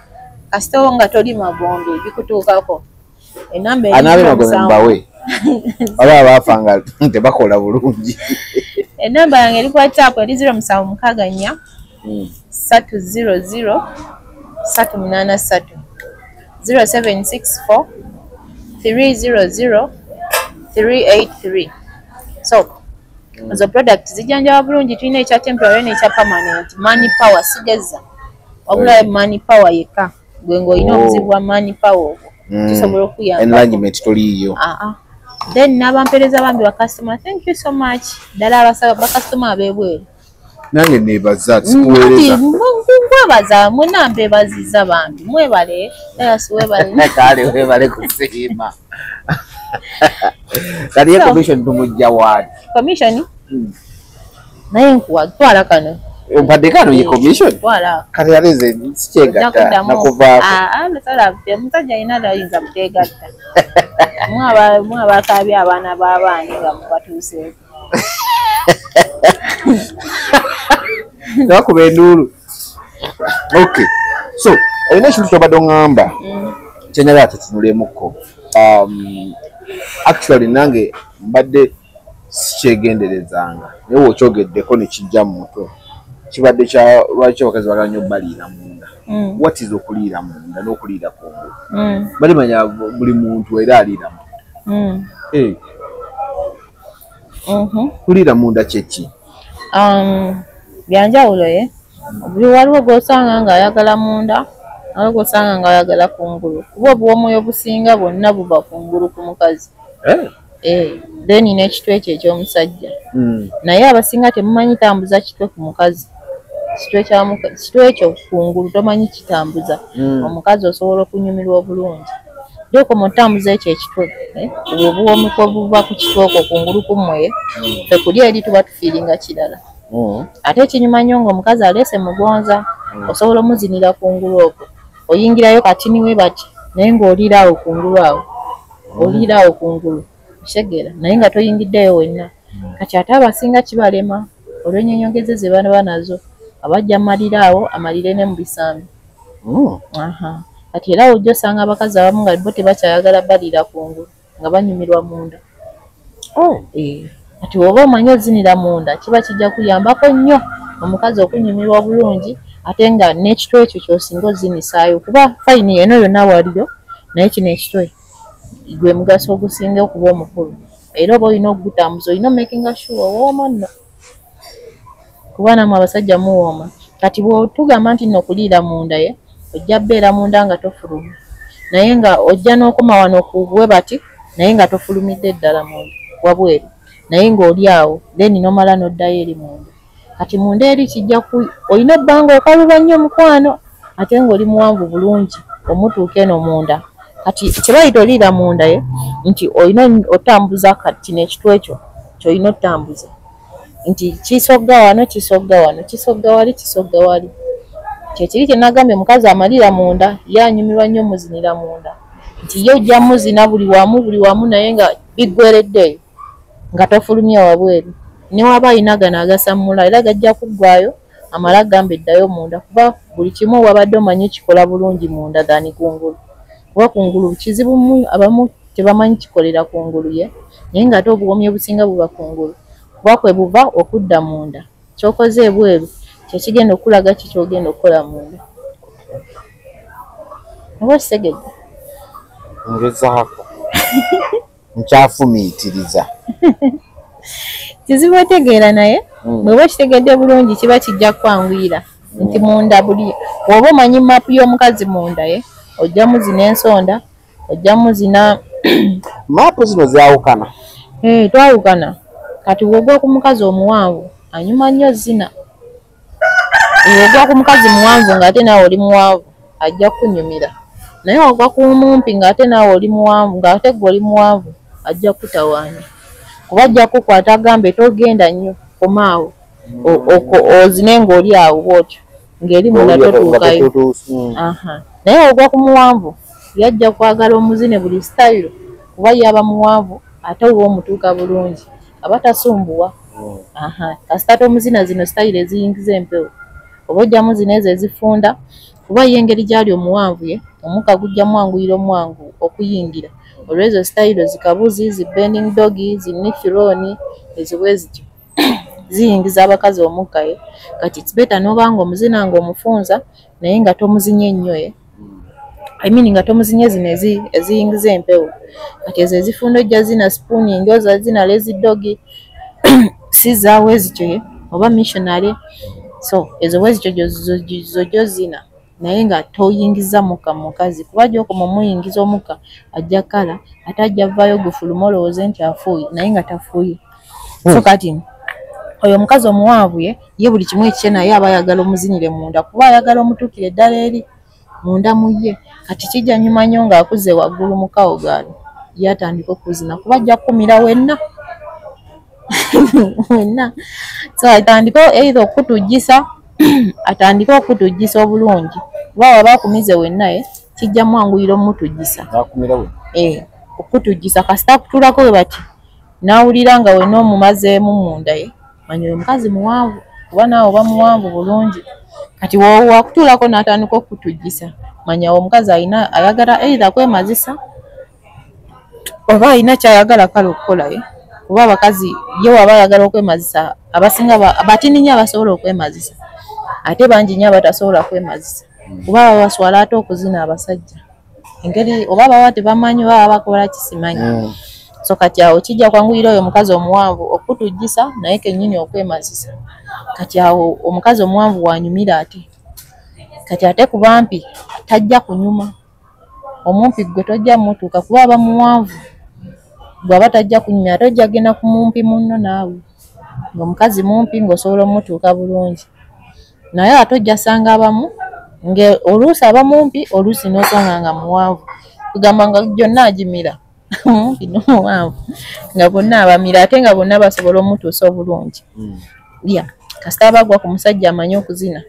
kasito nga toli Magombe bikutuukako. Enamba eri mbawe. Oba abafanga tebakola bulungi. Enamba yange eri ku WhatsApp eri 0764 300 383 0764 300 383. So the product zijanja bulungi tulina ekya temporary n'ekya permanent. Money power sigeza wabula money power yeka gwengo ino obuzibu wa money power tusobola okuyamba enlargement toliyo. Then n'abampereza bambi wa customer thank you so much dala abasaba ba customer abebweru nange nebaza sikuweereza mwabaza mwena mbebaziza bambi mwebale siwebale kale webale kusiima. Kali ya commission tumujja wali. Commission? Naye nkuwa twala kano. Umpadde kano ye commission? Twala. Kali yaleze sikyegata nakuvaako. Nasala musajja ayina ayinza kuteegatta. Mwaba kabi abaana b'abaani nga mubatuuseeko. Nakuba enduulu. Okay. So, olina ekintu kyobadde oŋŋamba kyenyala tutunulemuko. Actually nange mbadde sikyegenderezanga naye wokyogeddeko ne kijja mu mutwe kibadde kya lwaki abakazi balala nnyo baliira munda. What is okuliira munda n'okuliira kungulu? Balimanya buli muntu era aliira munda. Kuliira munda kyeki? Byanjawulo ye. Buli waliwo gw'osanga ng'ayagala munda nawe gw'osanga ng'ayagala kungulu. Kuba obw'omwoyo obusinga bwonna buba kungulu ku mukazi. Then n'ekitwe ekyo eky'omusajja. Naye abasinga temumanyi tambuza kitwe ku mukazi. Kitwe ekyo kungulu tomanyi kitambuza. Omukazi osobola okunyumirwa obulungi. Doko mutambuza ekyo ekitwe. Obuwomuko buva ku kitwe okwo kungulu kumwe. Ffe kuli eri tuba tufiiringa kirala. Ate ekinyuma nnyo ng'omukazi aleese mugonza osobola omuzinira kungulu okwo. Oyingirayo katini we bati naye ng'oliiraawo kungulu awo. Oliiraawo kungulu. Kishegera naye nga toyingiddeyo wenna. Kati ate abasinga kibalema olw'ennyonyogeze ze baba nazo. Abajja amaliraawo amalire ne mu bisambi. Kati era ojja osanga abakazi abamu nga bo tebakyayagala baliira kungulu nga banyumirwa munda. Kati oba omanyi ozinira munda kiba kijja kuyambako nnyo omukazi okunyumirwa bulungi ate nga n'ekitwe ekyo ky'osinga ozinisaayo kuba fayini yeno yonna waliyo naye kino ekitwe gwe mugaso ogusinga okuba omukulu. Era oba olina okugutambuza olina makinga sure wooma nno kuba namwe abasajja muwooma. Kati bw'otugamba nti nno okuliira munda ye ojja bbeera munda nga tofuluma naye nga ojja n'okoma wano kubwe bati naye nga tofulumidde ddala munda wabweru naye ng'oli awo then n'omala n'oddayo eri munda. Kati munda eri kijja olina ebbanga okaluba nnyo mukwano ate ng'oli muwanvu bulungi omutuuka eno munda. Kati kyebayita oliira munda ye nti olina otambuza kati n'ekitwe ekyo ky'olina otambuza nti kisogga wano kisogga wano kisogga wali kisogga wali. Kyekiri kye nagambye mukazi amalira munda yanyumirwa nnyo muzinira munda nti ye ojja muzina buli wamu naye nga biggwereddeyo nga tofulumya wabweru. Ne waba alina gano agasammula era gajja kuggwayo amala gamba eddayo munda kuba buli kimu wabadde omanyi kikola bulungi munda dhani kungulu. Kuba kungulu kizibu abamu tebamanyi kikolera kungulu ye naye nga ate obuwomi obusinga buba kungulu kuba kwe buva okudda munda. Kyokoze ebweru kyekigenda okulaga kikyogenda okukola munda. Oba kisegedde? Ngezaako. Nkyafumiitiriza. Kizibu otegeera naye bw'oba kitegedde bulungi kiba kijja kwanguyira nti munda buli oba omanyi mapu y'omukazi munda ye ojja muzina ensonda ojja muzina mapu zino zaawukana. Twawukana kati wogwa ku mukazi omuwanvu anyuma nnyo zina wogwa ku mukazi muwanvu ng'ate naawe oli muwanvu ajja kunyumira naye wogwa ku mumpi ng'ate naawe oli muwanvu ng'ate gwe oli muwanvu ajja kutawaanya kuba ajja kukwata agambe togenda nnyo komaawo ozine ng'oli awo bwotyo ng'eri munda totuukayo naye wogwa ku muwanvu yajja kwagala omuzine buli sitayiro kuba yaba muwanvu ate olw'omutuuka bulungi aba tasumbuwa kasitata omuzina zino sitayiro eziyingiza empewo oba ojjamu zino ezo ezifunda kuba ye engeri gy'ali omuwanvu ye omuka gujja mwanguyira omwangu okuyingira olw'ezo sitayiro zikabuzi zibending dogi zinifironi ezo bwe zityo ziyingiza abakazi omukka ye kati kibeta n'obanga omuzina ng'omufunza naye nga tomuzinye ennyo ye nga tomuzinye zino eziyingiza empewo kati ezo ezifunda ojja zina spooning oza zina lezi dogi sizaawo ezityo ye oba missionary so ezo bwe zityo zo zina naye nga toyingiza mukka mukazi kuba gy'okoma omuyingiza omukka ajja kala ate ajja vaayo gufuluma olowooze nti afuuye naye nga tafuuye so kati oyo omukazi omuwanvu ye buli kimu ekikye naye aba ayagala omuzinire munda kuba ayagala omutuukire eddala eri munda mu ye kati kijja nyuma nnyo ng'akuze waggulu mu kawogaano ye atandika okuzina kuba ajja kukumira wenna so atandika either okutujjisa atandika okutujjisa obulungi kuba waba akumize wenna ye kijja mwanguyira omutujjisa okutujjisa kasita akutulako we bati n'awulira nga wenna omumazeemu munda ye manya oyo mukazi muwanvu kuba naawe oba muwanvu bulungi kati wakutuulako n'atandika okutujjisa manya omukazi ayagala either kwemazisa oba alina kyayagala kale okukola ye kuba abakazi ye waba ayagala okwemazisa abasinga batininya abasobola okwemazisa ate bangi nnyo abatasobola kwemazisa kuba babaswala ate okuzina abasajja engeri oba baba tebamanyi baba bakola kisimanyi so kati awo kijja kwanguyira oyo omukazi omuwanvu okutujjisa naye kennyini okwemazisa kati awo omukazi omuwanvu wanyumira kati ate ku bampi tajja kunyuma omumpi gwe tojja mutuuka kuba aba muwanvu bw'aba tajja kunyumya ate ojja genda ku mumpi munno naawe ng'omukazi mumpi ng'osobola omutuuka bulungi naye ate ojja sanga abamu oluusi aba mumpi oluusi n'osanga nga muwanvu kugamba nga gyonna agimira mumpi n'omuwanvu nga bonna abamira ate nga bonna basobola omutuusa obulungi kasita abagwa ku musajja amanyi okuzina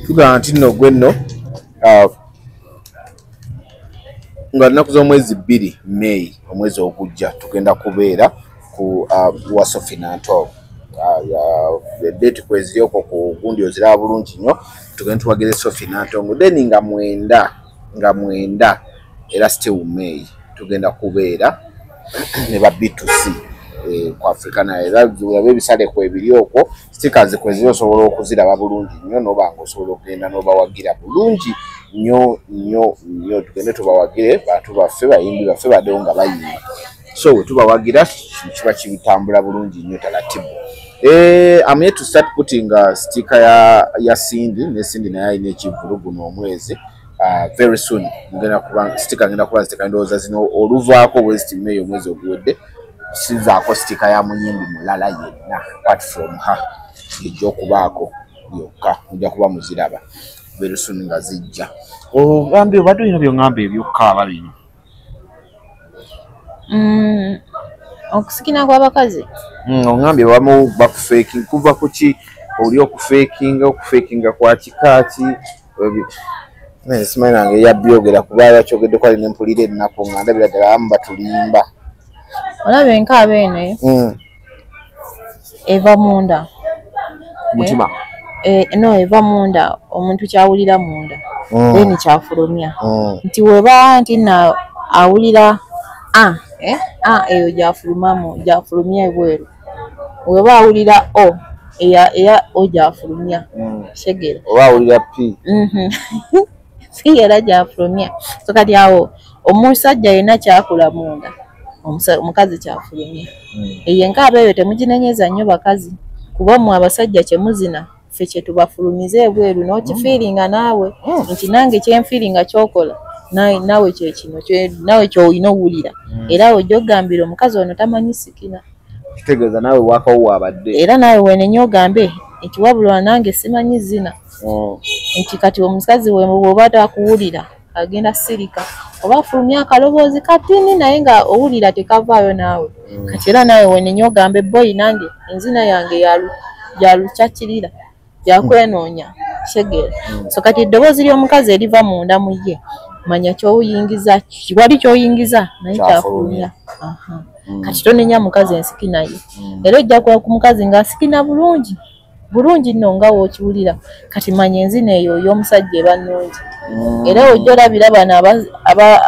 tugamba nti nno gwe nno nga nnaku z'omwezi 2 May omwezi ogujja tugenda kubeera ku wa Sophie Nantongo date kweziri okwo ku gundi oziraba bulungi nnyo tugenda tuwagire Sophie Nantongo then nga mwenda era still May tugenda kubeera ne ba B2C ku Africa era ebisale ku ebiri okwo stickers kweziri osobola okuziraba bulungi nnyo n'obanga osobola okugenda n'obawagira bulungi nnyo tugende tubawagire bantu baffe bayimbi baffe baddewo nga bayimba so we tubawagira kiba kibitambula bulungi nnyo taratibu I'm yet to start putting sticker ya Cindy ne Cindy naye alina ekivuluguno omwezi very soon sticker ngenda kuba sticker ndowooza zino oluvaako West May omwezi oguwedde sizaako sticker ya munyimbi mulala yenna apart from her ej'okubaako yokka ojja kuba muziraba very soon nga zijja ogambe obadde olina byongamba ebyokkaaba bino okusikina kw'abakazi ongambye bamu bakufaking kuva ku ki oli okufakinga kwa kikaaki simanyi nange yabyogera kuba yakyogedde ko alina empulira ennaku nga ndabira ddala abamu batulimba olaba enkaaba eno eva munda mutima no eva munda omuntu kyawulira munda then kyafulumya nti weba nti na awulira eyo gyafulumya ebweru weba awulira eya gyafulumya segera oba awulira p era gyafulumya so kati awo omusajja yenna kyakula munda omukazi kyafulumya eyo enkaaba eyo temuginenyeza nnyo bakazi kuba mmwe abasajja kyemuzina ffe kyetubafulumiza ebweru n'okifiiringa naawe nti nange kyenfiiringa kyokola nawe kyekino nawe kyolina owulira era ojja ogambira omukazi ono tamanyi sikina kitegeeza nawe waakawo abadde era nawe wenenya ogambe nti wabula nange simanyi zina nti kati omukazi we bw'oba takuwulira agenda sirika oba afulumya akaloboozi katini naye nga owulira tekavaayo naawe kati era nawe wenenya ogambe boyi nange enzina yange yalukyakirira yakwenoonya Shegera so kati eddoboozi ly'omukazi eriva munda mu ye manya ky'oyingiza wali ky'oyingiza naye kyafulumya kati tonenya mukazi ensiki naye era ojja kuba ku mukazi ng'asikina bulungi nno nga w'okiwulira kati manya enzina eyo y'omusajja eba nnungi era ojja olabira bano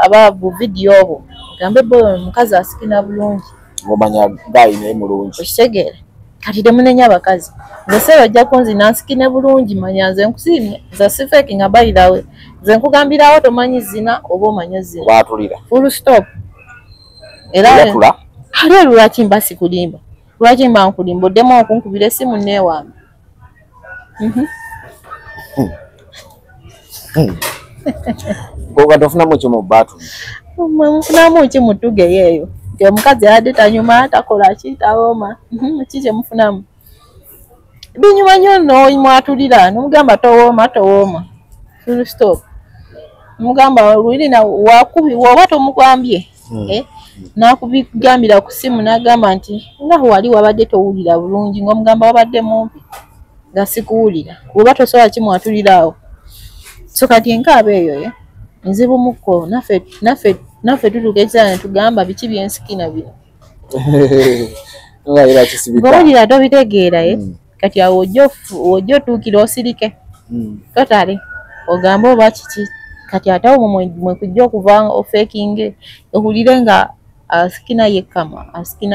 aba bu vidiyo obwo gambe boyo omukazi asikina bulungi ng'omanya gayina mulungi okitegeera kati temunenya abakazi ngeseera ojja kunzina nsikine bulungi manya nze nkusiimye nze sifeeki nga bayirawe nze nkugambirawo tomanyi zina oba omanyi zina baatulira full stop era ali lwaki mba sikulimba lwaki mba nkulimba oddemu okunkubira essimu neewambe ngoga tofunamu ki mu baatu mufunamu ki mu ttuge yeeyo nti omukazi yadde tanyuma takola ki tawooma ki kye mufunamu binyuma nnyo nno mwatulira nomugamba towooma full stop mugamba lulina wakubi woba tomugambye nakubigambira ku ssimu n'agamba nti nga wali wabadde towulira bulungi ng'omugamba wabadde mumpi nga sikuwulira oba tosobola kimwatuliraawo so kati enkaaba eyo nzibu mukko naffe tutuuka ekiseera ne tugamba biki byensikina bino ng'owulira tobitegeera kati awo ojja otuukira osirike totale ogambe oba kiki kati ate awo mwe kujja okuva ofeekinge owulire nga asikina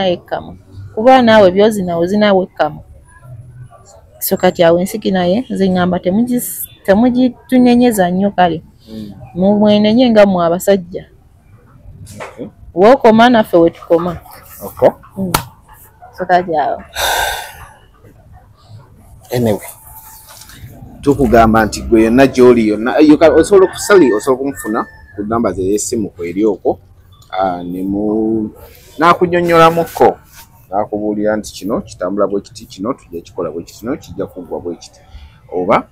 yekkama kuba naawe byozina ozina wekkama so kati awo ensikina ye nze ngamba temugitunenyeza nnyo kale mwenenye nga mwe abasajja wookoma naffe wetukoma so kati awo anyway tukugamba nti gwe yonna gy'oli yonna osobola okumufuna ku namba ze y'essimu kweri okwo n'akunnyonnyolamuko n'akubuulira nti kino kitambula bwe kiti kino tujja kikola bwe kiti kino kijja kuggwa bwe kiti oba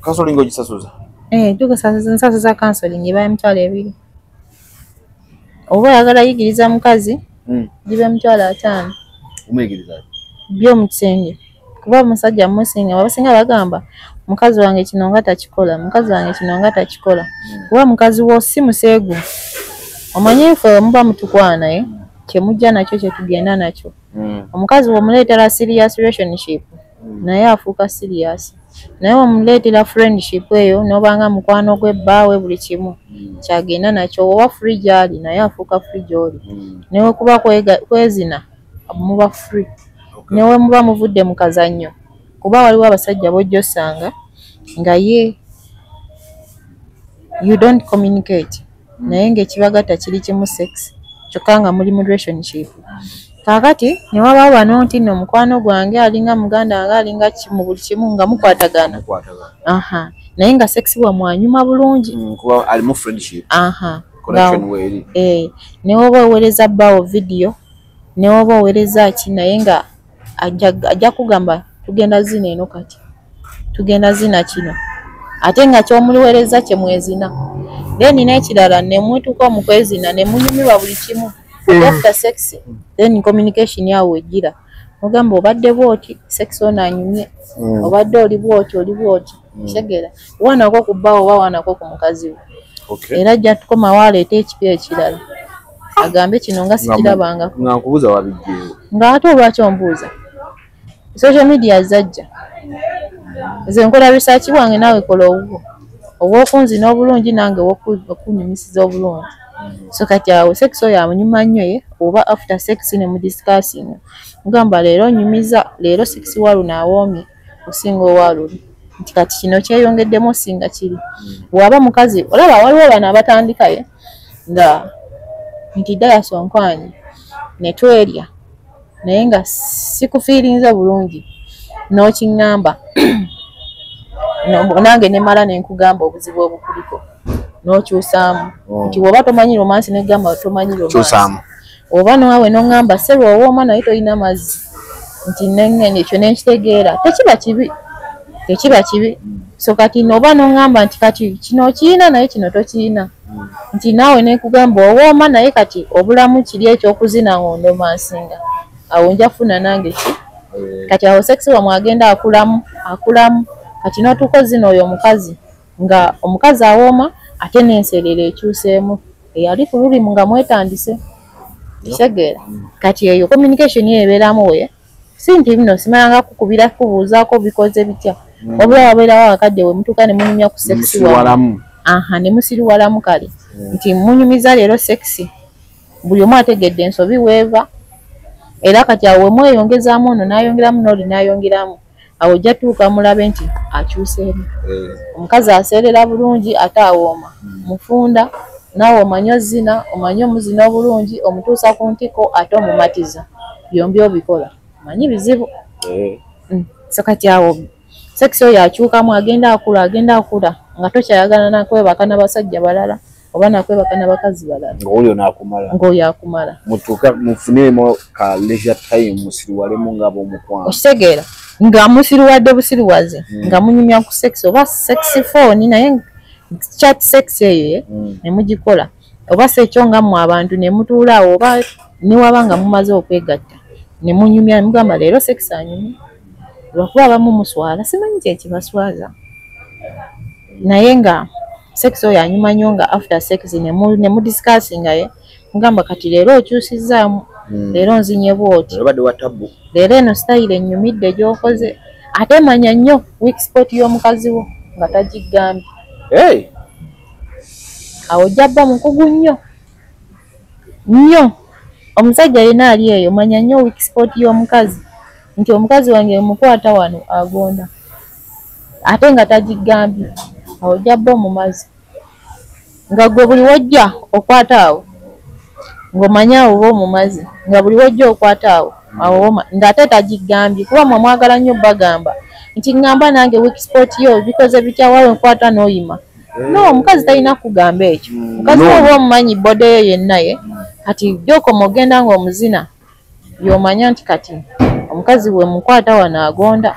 kansolingi ogisasuza nsasuza kansolingi eba emitwalo 2 oba oyagala yigiriza mukazi giba emitwalo 5 omuyigiriza by'omukisenge kuba omusajja musinga abasinga bagamba mukazi wange kino nga takikola kuba mukazi wo si museegu omanyi ffe muba mutukwana kyemujja nakyo kyetugenda nakyo omukazi womuleetera serious relationship naye afuuka serious naye omuleetera friendship eyo n'obanga mukwano gw'ebbaawe buli kimu kyagenda nakyo oba free gy'ali naye afuuka free gy'oli newe kuba kwezina muba free newe muba muvudde mu kazannyo kuba waliwo abasajja bojja osanga nga ye you don't communicate naye ng'ekibagatta kiri kimu sex kyokka nga muli mu relationship kaakati ne wabaawo bano nti nno mukwano gwange alinga muganda wange alinga mu buli kimu nga mukwatagana naye nga sex bwamwanyuma bulungi kuba ali mu friendship ne woba oweereza bbaawo vidiyo ne woba oweereza ki naye nga ajja kugamba tugenda zina eno kati tugenda zina kino ate nga kyomuliweereza kye mwezina then n'ekirala ne mwetuka mu kwezina ne munyumirwa buli kimu after sex then communication yawe ejjira ogamba obadde bwoti sex ono anyumye obadde oli bwoti kitegeera wanako ku bbaawo oba wanako ku mukazi we era ajja tukoma waleeta ekipya ekirala agambe kino nga sikirabanga nga nkubuuza wabijjeewo nga ate olwaki ombuuza social media zajja nze nkola research wange naawe kola obwo obwokunzina obulungi nange okunyumisiza obulungi so kati awo sex oyo amunyuma nnyo oba after sex ne mu discussing mugamba leero nyumiza leero sex waluno awoomye osinga owaluli nti kati kino kyeyongeddemu osinga kiri bw'aba mukazi olaba waliwo bano abatandikaye nga nti ddala sonkwanye ne twerya naye nga sikufiirinze bulungi n'okiŋŋamba nange ne mala ne nkugamba obuzibu obukuliko n'okyusaamu nti bw'oba tomanyi romansi ne gamba tomanyi romansi oba nawe n'oŋŋamba sserwa owooma naye tolina mazzi nti nengene ekyo nenkitegeera tekiba kibi so kati oba n'oŋŋamba nti kati kino kiyina naye kino tokiyina nti naawe nekugamba owooma naye kati obulamu kiri ekyokuzina ng'ondomansinga awo nja kufuna nange ki kati awo sekisi wamwe agenda akulamu kati n'otukozina oyo omukazi nga omukazi awooma ate n'enserera ekyuseemu eyali ku lulimu nga mwetandise kitegeera kati eyo communication yeebeeramu we si nti bino simalanga kukubira kubuuzaako bikoze bitya wabula wabeerawo abakadde we mutuuka ne munyumya ku sekisi wamu ne musiriwalamu kale nti munyumiza leero sekisi buli omu ategedde ensobi weeva era kati awo wemweyongezaamu ono n'ayongeramu n'oli n'ayongeramu awo ojja tuuka mulabe nti akyuseemu omukazi aseerera bulungi ate awooma mufunda naawe omanyi ozina omanyi omuzina obulungi omutuusa ku ntiko ate omumatiza byombi obikola manyi bizibu so kati awo sekisi oyo akyukamu agenda akula nga tokyayagala nakwebaka n'abasajja balala oba nakwebaka n'abakazi balala ng'oyo akumala mufunemu ka leisure time musiriwalemu ng'ab'omukwano okitegeera nga musiriwadde busiriwaze nga munyumya ku sekisi oba sekisi phone naye chat sekisi eyo ne mugikola oba sekyo nga mmwe abantu ne mutuulaawo oba ne waba nga mumaze okwegatta ne munyumya mugamba leero sekisi anyumya lwakuba abamu muswala simanyi kyekibaswaza naye nga sekisi oyo anyuma nnyo nga after sekisi ne mudiscassinga ye mugamba kati leero okyusizaamu leero nzinye bwoti leero eno sitayire ennyumidde gy'okoze ate manya nnyo weak spot y'omukazi wo nga tagigambye awo ojja bba mukugu nnyo omusajja yena ali eyo manya nnyo weak spot y'omukazi nti omukazi wange mukwata wano agonda ate nga tagigambye awo ojja bba omumazi nga gwe buli wojja okwata awo ng'omanya awo oba omumazi nga buli wojja okwata awo ng'ate tagigambye kuba mwe mwagala nnyo bagamba nti ŋŋamba nange weak spot yo bikoze bitya wawe nkwata n'oyima no omukazi talina kugamba ekyo mukazi oba omumanyi bodeyo yenna ye kati gyokoma ogenda ng'omuzina y'omanya nti kati omukazi we mukwata wano agonda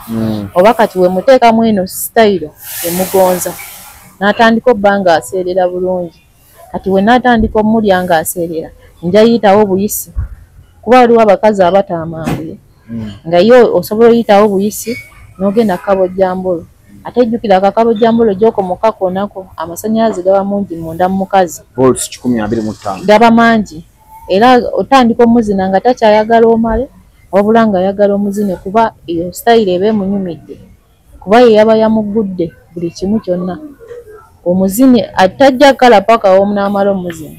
oba kati we muteekamu eno sitayiro emugonza n'atandika obba nga aseerera bulungi kati we n'atandika omulya nga aseerera nja yiyitawo buyisi kuba waliwo abakazi abataamanguye nga ye osobola oyitawo buyisi n'ogenda kakabojjambolo ate jjukira akakabojjambolo gy'okomokakonako amasannyalaze gaba mungi munda mu mukazi gaba mangi era otandika omuzina nga takyayagala omale wabula ng'ayagala omuzine kuba eyo sitayiro eba emunyumidde kuba ye yaba yamugudde buli kimu kyonna omuzine atajja kala paka w'omunaamala omuzine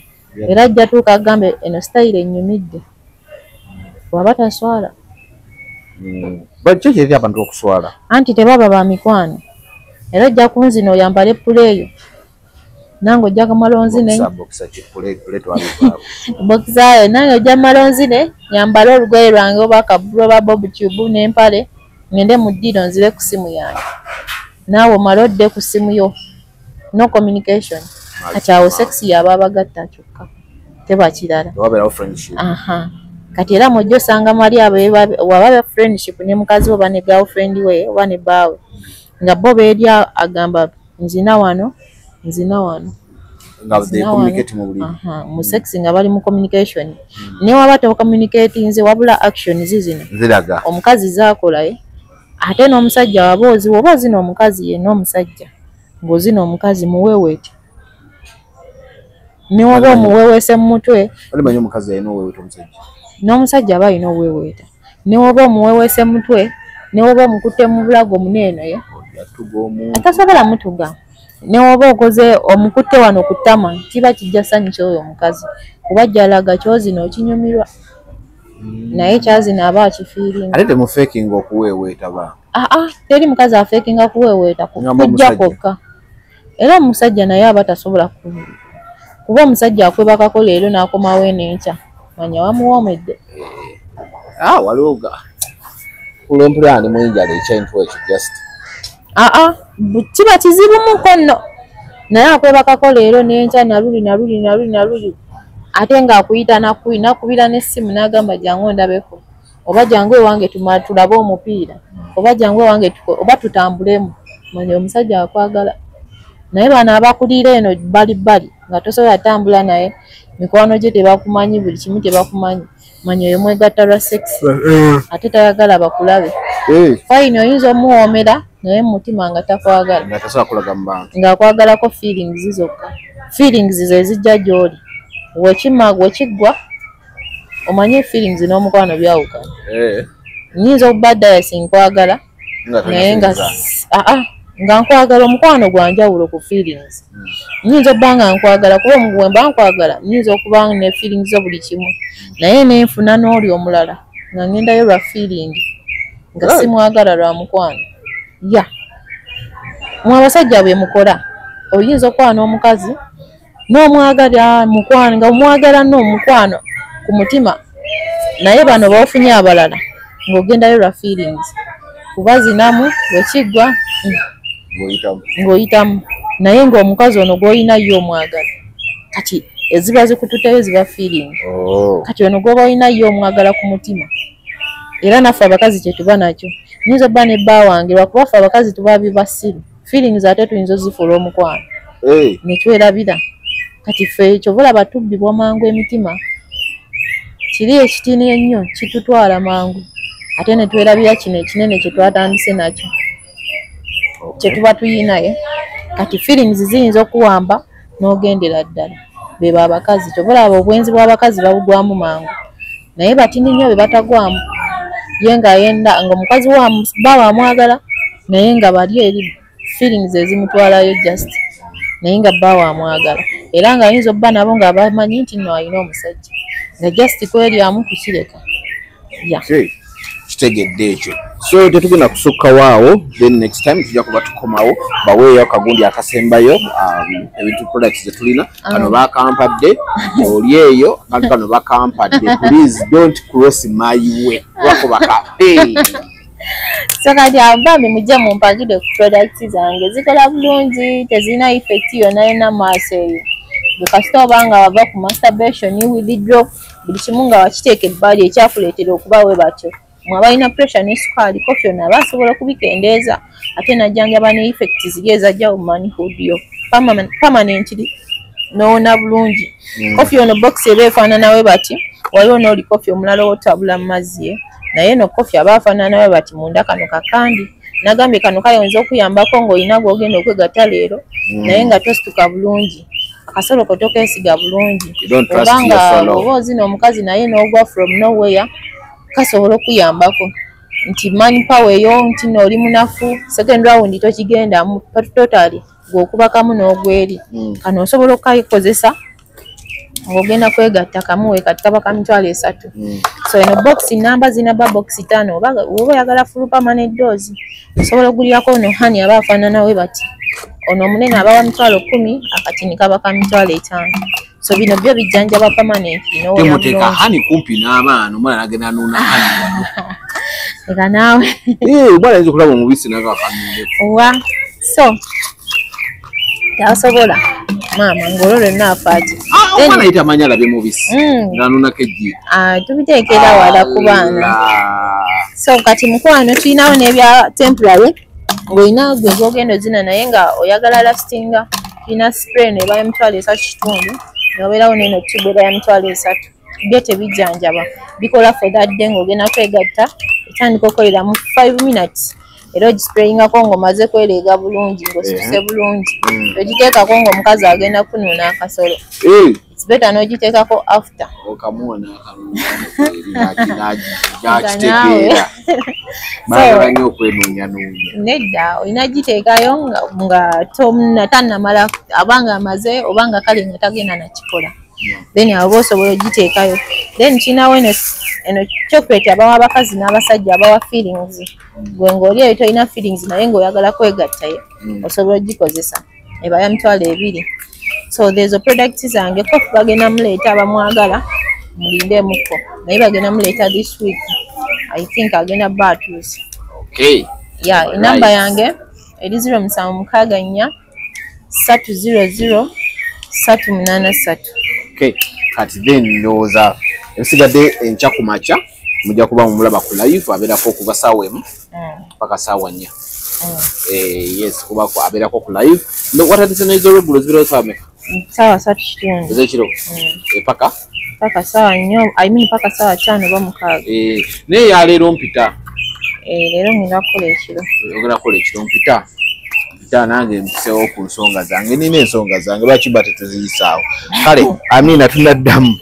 era ajja tuuka agambe eno sitayiro ennyumidde waba taswala baki kyeri abantu okuswala anti tebaba ba mikwano era ojja kunzina oyambale puleeyo nange ojja kamala onzine bokisayo nange ojja mala onzine nyambale olugoye lwange oba kabulo ba bob tube n'empale ngende mu ddiiro nzire ku simu yange naawe omale odde ku simu yo no communication kati awo sekisi yaba abagatta kyokka teba kirala kati era mujja osanga mali abo waba friendship ne mukazi oba ne girlfriend we oba ne baawe nga bo beeri agamba nzina wano mu sekisi nga bali mu communication ne waba tocommunicatinze wabula action zizino omukazi zaakolaye ate n'omusajja waba oziwa oba ozina omukazi yenna omusajja ng'ozina omukazi muweeweeti ne waba omuweeweese mu mutwe n'omusajja aba alina oweeweeta ne waba omuweeweese mu mutwe ne waba omukutte mu bulago muneeno ye atasobola mutuga ne waba okoze omukutte wano ku ttama kiba kijja sanyusa oyo omukazi kuba jjalaga kyozina okinyumirwa naye kyazina aba akifiiringa ate temufeekinga okuweeweeta ba teri mukazi afeekinga kuweeweeta kujja kwokka era omusajja naye aba tasobola kuba omusajja akwebakako leero n'akomawo n'enkya manya wamuwoomedde waliwo kulompulani mwinjala ekintu ekyo just kiba kizibu mukono naye akwebakako leero n'enkya naluli ate ng'akuyita nakubira n'essimu n'agamba jangu ndabeko oba jangu ewange tulabe omupiira oba jangu ewange oba tutambulemu manya omusajja akwagala naye bano abakulira eno bali nga tosobola tambula naye mikwano gye tebakumanyi buli kimu tebakumanyi manya oyo mwegatta lwa sex ate tayagala bakulabe fine oyinza omuwoomera naye mutima nga takwagala ng'akwagalako feelings zokka feelings ze zijja gy'oli wekiggwa omanye feelings n'omukwano byawukana nyinza okuba dayasi nkwagala naye nga nkwagala omukwano gwa njawulo ku feelings nyinza okuba nga nkwagala kuba bwe mba nkwagala nyinza okuba ne feelings zo buli kimu naye nenfuna n'oli omulala nga ngendayo lwa feeling nga simwagala lwa mukwano mwe abasajja bwe mukola oyinza okuba n'omukazi n'omwagala mukwano nga omwagala n'omukwano ku mutima naye bano bafunye abalala ng'ogendayo lwa feelings kubazinamu wekiggwa ng'oyitamu naye ng'omukazi ono gw'olina yo omwagala kati eziba zikututeyo ziba feeling kati ono gw'oba olina yo omwagala ku mutima era naffe abakazi kye tuba nakyo nyinza obba ne bba wange lwakuba ffe abakazi tuba bibasiru feelings ate tuyinza ozifuula omukwano ne twerabira kati ffe ekyo bulaba tubbibwa mangu emitima kiri ekitini ennyo kitutwala mangu ate ne twerabira kino ekinene kye twatandise nakyo kye tuba tuyinaye kati feelings ziyinza okuwamba n'ogendera ddala bebo abakazi kyobulaba obwenzi bw'abakazi babugwamu mangu naye batini nnyo be batagwamu ye nga yenda ng'omukazi ba wamwagala naye nga bali eri feelings ezimutwalayo just naye nga bba wamwagala era nga ayinza obba nabo nga bamanyi nti nno alina omusajja nga just kweryamu kukireka kitegedde ekyo so tetugenda kusukkawo awo then next time tujja kuba tukomawo baweeyo akagundi akasembayo ebintu products zetulina kano bakampadde oli eyo kano bakampadde please don't cross my way wakuba so kati abambi mujja mumpagide ku products zange zikola bulungi tezina effect yonna maaso eyo bukasita obanga wava ku masturbation withdraw buli kimu nga wakiteeka ebbali ekyakuleetera okuba we batyo mwabalina pressure ne sukaali kofi yonna basobola kubikendeeza ate najjanjaba ne effect ziri ezajja mu manhood yo permanently nowona bulungi kofi ono box eba efaananawe bati waliwo n'oli kofi omulala otabula mu mazzi ye naye no kofi aba afaananawe bati munda kano kakandi nagambye kano kayinza okuyambako ng'olina gw'ogenda okwegatta leero naye nga tosituka bulungi akasolo ko tokeesiga bulungi obanga oba ozina omukazi naye n'ogwa from nowhere kasobola okuyambako nti manpower eyo nti n'oli munafu second round tokigendamu totally gw'okubakamu n'ogweri kano osobola okukakozesa ng'ogenda kwegatta kamuwe kati kaba ka mitwalo 3 so eno box namba zinaba box 5 oba oyagala full permanent dose osobola ogulirako ono hani aba afaananawe bati ono omunene aba wa mitwalo 10 akatini kaba ka mitwalo 5 so bino byo bijjanjaba permanent temuteeka hani kumpi n'abaana omwana agenda nuuna hani wano eka naawe omwana ayinza okulaba omubisi nagakanuuleku wa so tasobola maama ng'olwo naafaati omwana yita amanyi alabye mubisi ng'anuunako ejjiiko tubiteekera wala ku baana so kati mukwano tulinawo n'ebya temporary ng'olina gwe gw'ogenda ozina naye nga oyagala lastinga tulina spray neba ya mitwalo 3 nobeerawo neno tubera ya mitwalo 3 byo tebijjanjaba bikola for that day ng'ogenda kwegatta etandika okolera mu 5 minutes era ogisprayingako ng'omaze kweleega bulungi ng'osituse bulungi ogiteekako ng'omukazi agenda kunuuna akasolo it's better n'ogiteekako after okamuwa n'akitegeera baagala nnyo okwenoonya-noonya nedda olina giteekayo nga tannamala abanga amaze obanga kale nga tagenda nakikola then aba osobola ogiteekayo then kinawo eno chocolate abawa abakazi n'abasajja abawa feelings gwe ng'oli eyo tolina feelings naye ng'oyagala kwegattayo osobola ogikozesa eba ya mitwalo 2 so there's a product zange kofi bagenda muleeta abamwagala mulindeemuko naye bagenda muleeta this week I think agenda batuus okay yeah enamba yange eri 0764 300 383. Okay, kati then ndowooza ebisigadde enkya ku makya mujja kuba mumulaba ku live abeerako okuva ssaawa emu paka ssaawa 4. Yes, kuba abeerako ku live. Watandise n'ez'olweggulo zibeerawo ssaawa mmeka? Ssaawa 3 kitundu ez'ekiro paka ssaawa 4 paka ssaawa 5 oba 6. naye yaleero mpita leero ngenda kukola ekiro. Ogenda kukola ekiro mpita nange mpiseewo ku nsonga zange. Nina ensonga zange lwaki ba tetuziyisaawo. Kale Amina tunaddamu.